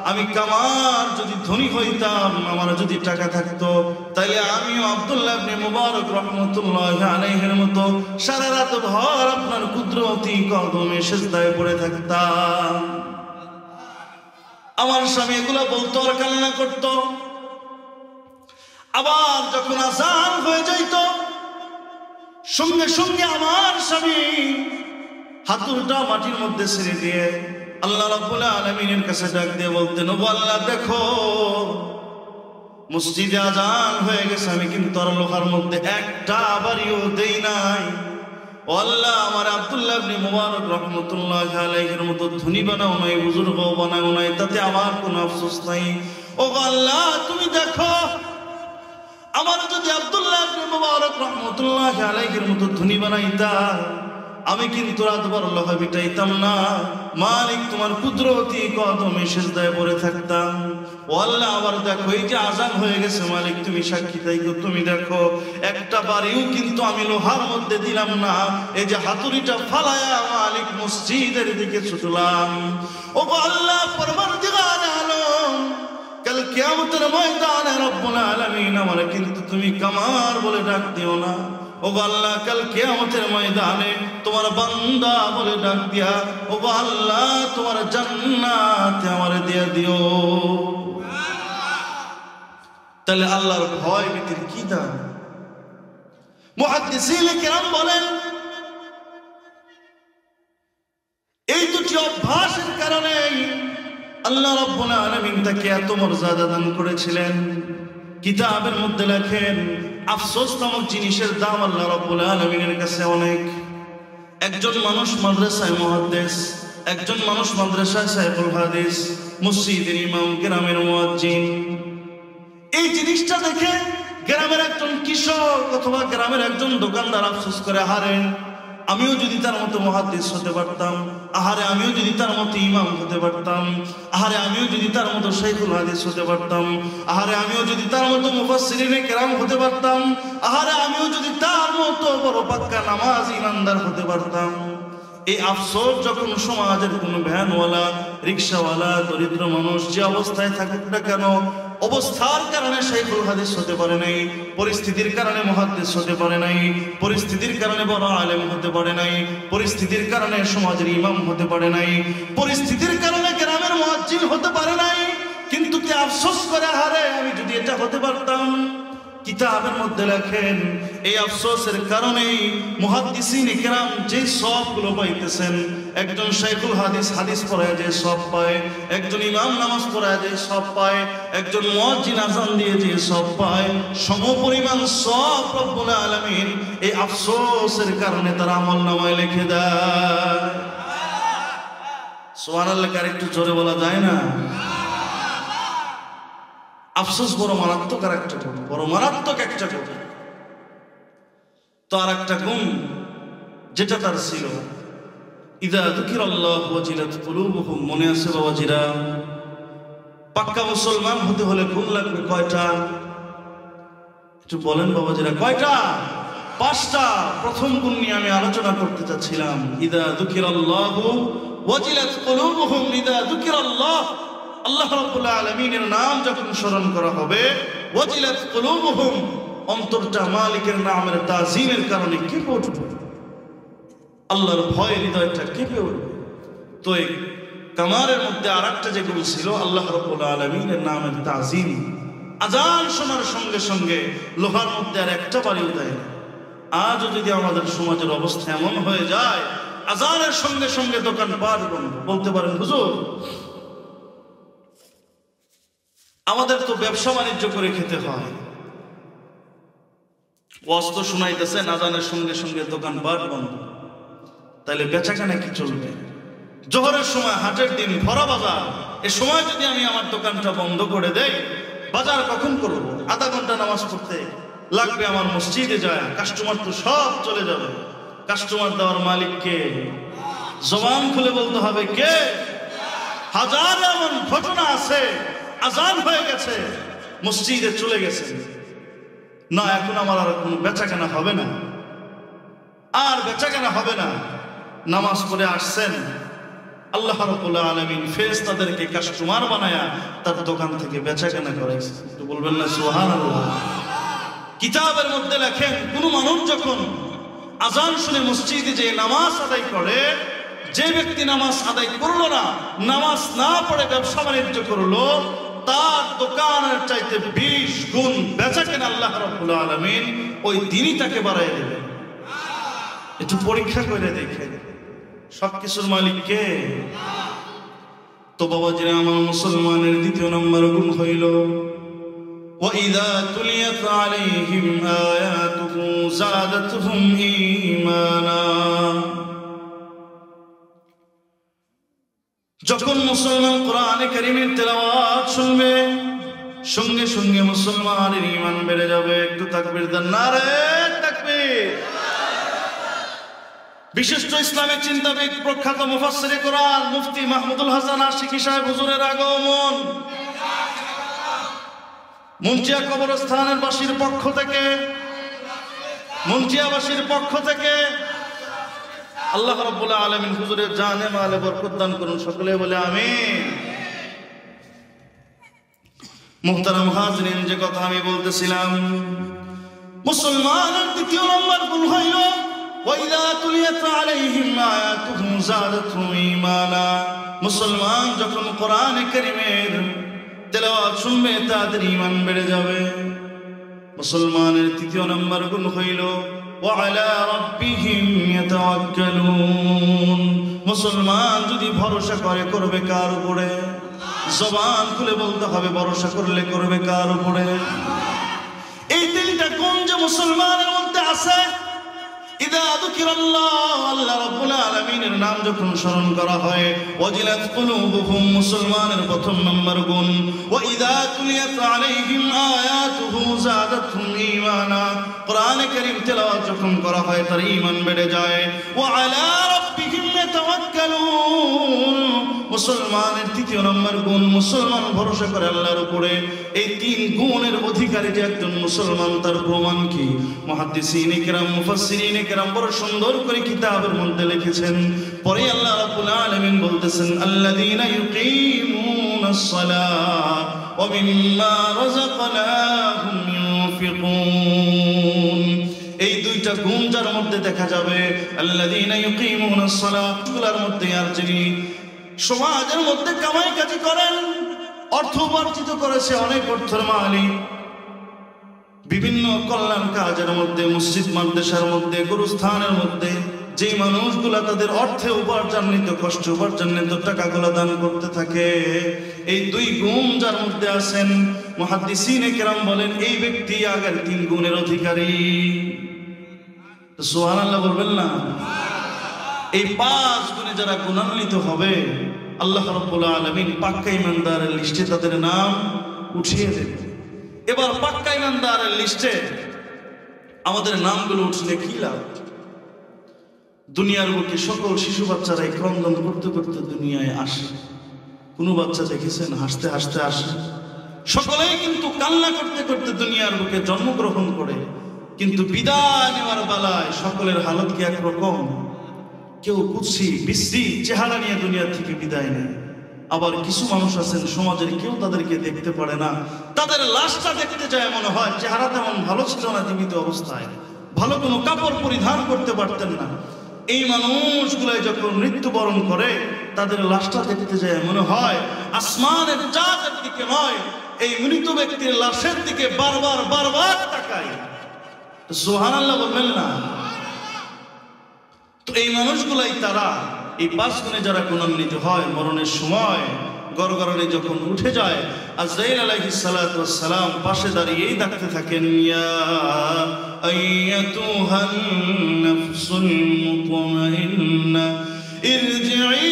আমি কামার যদি ধনী হইতাম, আমার যদি টাকা থাকতো, তাইলে আমিও আব্দুল্লাহ ইবনে মুবারক রাহমাতুল্লাহি আলাইহির মতো সারা রাত ভর আপনার কুদরতি কদমে সিজদায় পড়ে থাকতাম। আমার স্বামী এগুলো বলতো আর কান্না করতো। আবার যখন আযান হয়ে যাইত, সঙ্গে সঙ্গে আমার স্বামী হাতুড়টা মাটির মধ্যে ছেড়ে দিয়ে আল্লাহ রাব্বুল আলামিনের কাছে ডাক দিয়ে বলতেন, ও আল্লাহ দেখো মসজিদে আযান হয়ে গেছে, আমি কিন্তু আর লোহার মধ্যে একটা বাড়িও দেই নাই। ও আল্লাহ, আমার আব্দুল্লাহ ইবনে মুবারক রাহমাতুল্লাহি আলাইহির মতো ধনী বানাও নাই, বুজুর্গ বানাও নাই, তাতে আমার কোনো আফসোস নাই। ও আল্লাহ তুমি দেখো, আমার যদি আব্দুল্লাহ ইবনে মুবারক রাহমাতুল্লাহি আলাইহির মতো ধনী বানাইতা, আমি কিন্তু রাতভর লোহা বিটাইতাম না, মালিক তোমার কুদরতি কদমে সিজদায় পড়ে থাকতাম। ও আল্লাহ আবার দেখো এই যে আযান হয়ে গেছে, মালিক তুমি সাক্ষী থাইকো, তুমি দেখো একটা বাড়িও কিন্তু আমি লোহার মধ্যে দিলাম না, এই যে হাতুড়িটা ফালায়া মালিক মসজিদের দিকে ছুটলাম। ও আল্লাহ পরওয়ারদিগার আলম, কাল কিয়ামতের ময়দানে রব্বুল আলামিন আমারে কিন্তু তুমি কামার বলে ডাক দিও না। ও আল্লাহ, কাল কিয়ামতের ময়দানে তোমার বান্দা বলে ডাক দিয়া ও আল্লাহ তোমার জান্নাতে আমারে দিয়ে দিও। তাহলে আল্লাহর ভয় ভীতির কি দাম? মুহাদ্দিসিনে কেরাম বলেন, এই দুটি অভ্যাসের কারণে আল্লাহ রাব্বুল আলামিন তাকে এত মর্যাদা দান করেছিলেন। কিতাবের মধ্যে লেখেন, আফসোস নামক জিনিসের দাম আল্লাহ রাব্বুল আলামিনের কাছে অনেক। একজন মানুষ মাদ্রাসায় মুহাদ্দিস, একজন মানুষ মাদ্রাসায় সাইফুল হাদিস, মসজিদের ইমাম, গ্রামের মুয়াজ্জিন। এই জিনিসটা দেখে গ্রামের একজন কৃষক অথবা গ্রামের একজন দোকানদার আফসোস করে, হারে আমিও যদি তার মতো মুহাদ্দিস হতে পারতাম, আহারে আমিও যদি তার মতো ইমাম হতে পারতাম, আহারে আমিও যদি তার মতো শাইখুল হাদিস হতে পারতাম, আহারে আমিও যদি তার মতো মুফাসসিরিনে কেরাম হতে পারতাম, আহারে আমিও যদি তার মতো বড় পাক্কা নামাজ ইমানদার হতে পারতাম। এই আফসোস যখন সমাজের কোন ভ্যানওয়ালা, রিক্সাওয়ালা, দরিদ্র মানুষ যে অবস্থায় থাকুক না কেন, অবস্থার কারণে শাইখুল হাদিস হতে পারে নাই, পরিস্থিতির কারণে মুহাদ্দিস হতে পারে নাই, পরিস্থিতির কারণে বড় আলেম হতে পারে নাই, পরিস্থিতির কারণে সমাজের ইমাম হতে পারে নাই, পরিস্থিতির কারণে গ্রামের মুয়াজ্জিন হতে পারে নাই, কিন্তু কে আফসোস করে, হারে আমি যদি এটা হতে পারতাম। কিতাবের মধ্যে লেখেন, এই আফসোসের কারণেই মুহাদ্দিসিনে কেরাম যে সবগুলো পাইতেছেন, একজন শাইখুল হাদিস হাদিস পড়ায় যে সব পায়, একজন ইমাম নামাজ পড়ায় যে সব পায়, একজন মুয়াজ্জিন আযান দিয়ে যে সব পায়, সমপরিমাণ সব রব্বুল আলামিন এই আফসোসের কারণে তার আমলনামায় লিখে দেয়। সুবহানাল্লাহ, কার একটু জোরে বলা যায় না? আফসোস বড় মারাত্মক আর একটা গুণ, বড় মারাত্মক একটা গুণ। তো আর একটা গুণ যেটা তার ছিল, ইযা যুকিরাল্লাহু ওয়াজিলাত কুলুবুহুম, মনে আছে বাবাজিরা? পাক্কা মুসলমান হতে হলে গুণ লাগবে কয়টা? একটু বলেন বাবাজিরা, কয়টা? 5টা। প্রথম গুণ নিয়ে আমি আলোচনা করতে চাচ্ছিলাম। ইযা যুকিরাল্লাহু ওয়াজিলাত কুলুবুহুম, ইযা যুকিরাল্লাহ, আল্লাহ রাব্বুল আলামিনের নাম যখন স্মরণ করা হবে, ওয়াজিলাত কুলুবুহুম, অন্তরটা মালিকের নামের তাজিমের কারণে কেঁপে উঠবে, আল্লাহর ভয়ে হৃদয়টা কেঁপে উঠবে। তো এই কামারের মধ্যে আরেকটা যে গুণ ছিল, আল্লাহ রাব্বুল আলামিনের নামের তাজিম। আযান শোনার সঙ্গে সঙ্গে লোহার মধ্যে আর একটা বাড়িও দেয় না। আজও যদি আমাদের সমাজের অবস্থা এমন হয়ে যায়, আযানের সঙ্গে সঙ্গে দোকানপাট বন্ধ। বলতে পারেন হুজুর, আমাদের তো ব্যবসা বাণিজ্য করে খেতে হয়, ওয়াজ তো শোনাইতেছেন, আযানের সঙ্গে সঙ্গে দোকানপাট বন্ধ, তাহলে বেচাকেনা কি চলবে? জোহরের সময়, হাটের দিন, ভরা বাজার, এ সময় যদি আমি আমার দোকানটা বন্ধ করে দেই, বাজার কখন করব? আধা ঘন্টা নামাজ পড়তে লাগবে আমার মসজিদে যায়, কাস্টমার তো সব চলে যাবে। কাস্টমার দেওয়ার মালিক কে? জবান খুলে বলতে হবে কে? হাজার এমন ঘটনা আছে, আযান হয়ে গেছে, মসজিদে চলে গেছে, না এখন আমার আর কোনো বেচাকেনা হবে না, আর বেচাকেনা হবে না। নামাজ পড়ে আসছেন, আল্লাহ রাব্বুল আলামিন ফেরেশতাদেরকে কাস্টমার বানায়া তার দোকান থেকে বেচাকেনা করাইছে। একটু বলবেন না সুবহানাল্লাহ। কিতাবের মধ্যে লেখেন কোন মানুষ যখন আজান শুনে মসজিদে যে নামাজ আদায় করে, যে ব্যক্তি নামাজ আদায় করলো না, নামাজ না পড়ে ব্যবসা বাণিজ্য করলো, তার দোকানের চাইতে 20 গুণ বেচাকেনা আল্লাহ রাব্বুল আলামিন ওই দিনই তাকে বাড়ায় দেবে। একটু পরীক্ষা করে দেখেন সবকিছুর মালিক কে? তো বাবাজিরা আমার, মুসলমানের দ্বিতীয় নম্বর গুণ হইল وَإِذَا تُلِيَتْ عَلَيْهِمْ آيَاتُهُ زَادَتْهُمْ إِيمَانًا। যখন মুসলমান কোরআনে কারীমের তেলাওয়াত শুনবে, সঙ্গে সঙ্গে মুসলমানের ঈমান বেড়ে যাবে। একটু তাকবীর দেন, নারে তাকবীর। বিশিষ্ট ইসলামিক চিন্তাবিদ, প্রখ্যাত মুফাসসিরে কোরআন মুফতি মাহমুদুল হাসান আশিকি সাহেব হুজুরের আগমন মুন্সিয়া কবরস্থানের বাসীর পক্ষ থেকে, মুন্সিয়াবাসীর পক্ষ থেকে আল্লাহ রাব্বুল আলামিন হুজুরের জানে মালে বরকত দান করুন। সকলে বলে আমিন। মুহতারাম হাজরিন, যে কথা আমি বলতেছিলাম, মুসলমানের দ্বিতীয় নম্বর গুণ হইল ওয়াইদা তুলিয়াত আলাইহিম আয়াতুহু যাদাতহুম ঈমানা। মুসলমান যখন কোরআনে কারীমের তেলাওয়াত শুনবে তাদের ঈমান বেড়ে যাবে। মুসলমানের তৃতীয় নম্বর গুণ হইল ওয়া আলা রাব্বিহিম ইয়াতাওয়াক্কালুন। মুসলমান যদি ভরসা করে, করবে কার উপরে? জবান খুলে বলতে হবে, ভরসা করলে করবে কার উপরে? এই তিনটা গুণ যে মুসলমানের মধ্যে আছে, ইদা যুকিরাল্লাহ, আল্লাহ রাব্বুল আলামিনের নাম যখন স্মরণ করা হয়, ওয়াজিলাত কুলুবুহুম, মুসলমানের প্রথম নম্বর গুণ। ওয়া ইদা তুলিয়াত আলাইহিম আয়াতুহু যাদাতহুম ঈমানা, কোরআনে কারীম তেলাওয়াত যখন করা হয় তার ঈমান বেড়ে যায়। ওয়া আলা রাব্বিহিম ইয়াতাওয়াক্কালুন, মুসলমানের তৃতীয় নম্বর গুণ, মুসলমান ভরসা করে আল্লাহর উপরে। এই তিন গুণের অধিকারী যে একজন মুসলমান, তার প্রমাণ কি? মুহাদ্দিসিনে কেরাম, মুফাসসিরিনে কেরাম বড় সুন্দর করে কিতাবের মধ্যে লিখেছেন। পরে আল্লাহ রাব্বুল আলামিন বলতেছেন, আল্লাযীনা ইউকিমুনাস সালাহ ওয়া মিম্মা রাযাকনাহুম ইউনফিকুন। এই দুইটা গুণ যার মধ্যে দেখা যাবে, আল্লাযীনা ইউকিমুনাস সালাহ, গুলার মধ্যে আর যিনি সমাজের মধ্যে কামাই কাজি করেন, অর্থ উপার্জিত করেছে, অনেক অর্থের মালিক, বিভিন্ন কল্যাণ কাজের মধ্যে, মসজিদ মাদ্রাসার মধ্যে, গুরুস্থানের মধ্যে যে মানুষগুলা তাদের অর্থে উপার্জনিত, কষ্ট উপার্জনিত টাকাগুলা দান করতে থাকে, এই দুই গুণ যার মধ্যে আছেন, মুহাদ্দিসিনে কেরাম বলেন এই ব্যক্তি আগের তিন গুণের অধিকারী। সুবহানাল্লাহ বলবেন না? এই 5 গুণে যারা গুণান্বিত হবে, আল্লাহ রাব্বুল আলামিন পাক্কা ঈমানদারের লিস্টে তাদের নাম উঠিয়ে দেবে। এবার পাক্কা ঈমানদারের লিস্টে আমাদের নামগুলো উঠলে কি লাভ? দুনিয়ার বুকে সকল শিশু বাচ্চারাই ক্রন্দন করতে করতে দুনিয়ায় আসে। কোনো বাচ্চা দেখেছেন হাসতে হাসতে আসে? সকলেই কিন্তু কান্না করতে করতে দুনিয়ার বুকে জন্মগ্রহণ করে, কিন্তু বিদায় নেওয়ার বেলায় সকলের হালত কি একরকম? কেউ কুৎসি বিশ্রী চেহারা নিয়ে দুনিয়া থেকে বিদায় নেয়। আবার কিছু মানুষ আছেন সমাজের কেউ তাদেরকে দেখতে পারে না, তাদের লাশটা দেখতে যায় মনে হয় চেহারা তেমন ভালো ছিল না, জীবিত অবস্থায় ভালো কোনো কাপড় পরিধান করতে পারতেন না। এই মানুষগুলাই যখন মৃত্যুবরণ করে, তাদের লাশটা দেখতে যায় মনে হয় আসমানের চাঁদের দিকে নয়, এই মৃত ব্যক্তির লাশের দিকে বারবার বারবার তাকায়। সুবহানাল্লাহ বলবেন না? তো এই মানুষগুলাই তারা, এই 5 গুণে যারা গুণান্বিত হয়, মরণের সময় গড়গড়ানি যখন উঠে যায়, আজরাইল আলাইহিস সালাতু ওয়াস সালাম পাশে দাঁড়িয়েই ডাকতে থাকেন, ইয়া আইয়াতুহান নাফসুল মুতমাইন্না ইরজিই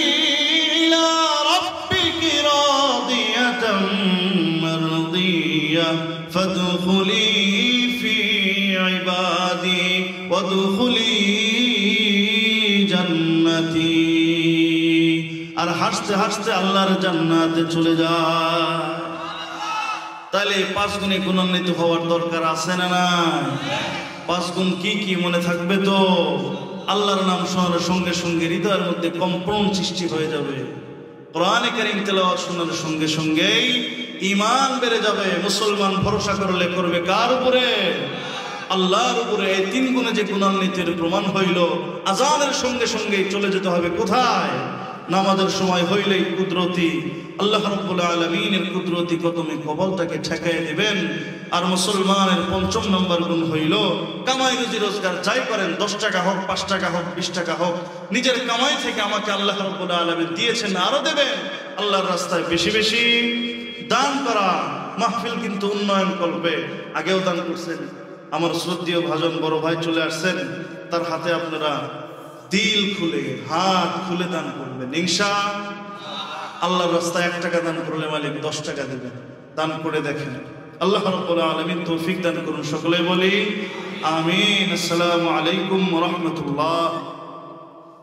ইলা রাব্বিকি রাদিয়াতাম মারদিয়া ফাদখুলি ফি ইবাদি ওয়াদখুলি জান্নাতি। আর হাসতে হাসতে আল্লাহর জান্নাতে চলে যায়। তাহলে তাহলে 5 গুণে গুণান্বিত হওয়ার দরকার আছে না নাই? 5 গুণ কি কি মনে থাকবে তো? আল্লাহর নাম শোনার সঙ্গে সঙ্গে হৃদয়ের মধ্যে কম্পন সৃষ্টি হয়ে যাবে। কোরআনে কারীম তেলাওয়াত শোনার সঙ্গে সঙ্গেই ঈমান বেড়ে যাবে। মুসলমান ভরসা করবে কার উপরে? আল্লাহর উপরে। এই 3 গুণে যে গুণান্বিতের প্রমাণ হইল, আজানের সঙ্গে সঙ্গেই চলে যেতে হবে কোথায়? নামাজের সময় হইলেই কুদরতি আল্লাহ রাব্বুল আলামিনের কুদরতি কদমে কবলটাকে ঠেকায় দিবেন। আর মুসলমানের 5ম নম্বর গুণ হইল কামাই রুজি রোজগার যাই করেন, 10 টাকা হোক, 5 টাকা হোক, 20 টাকা হোক, নিজের কামাই থেকে আমাকে আল্লাহ রাব্বুল আলামিন দিয়েছেন, আরো দেবেন। আল্লাহর রাস্তায় বেশি বেশি দান করা। মাহফিল কিন্তু উন্নয়ন করবে। আগেও দান করছেন, আমার শ্রদ্ধেয় ভাজন বড় ভাই চলে আসছেন, তার হাতে আপনারা দিল খুলে, হাত খুলে দান করবেন ইনশাআল্লাহ। আল্লাহর রাস্তায় 1 টাকা দান করলে মালিক 10 টাকা দেবেন। দান করে দেখেন। আল্লাহ রাব্বুল আলামিন তৌফিক দান করুন। সকলে বলি আমিন। আসসালামু আলাইকুম ওয়া রাহমাতুল্লাহ।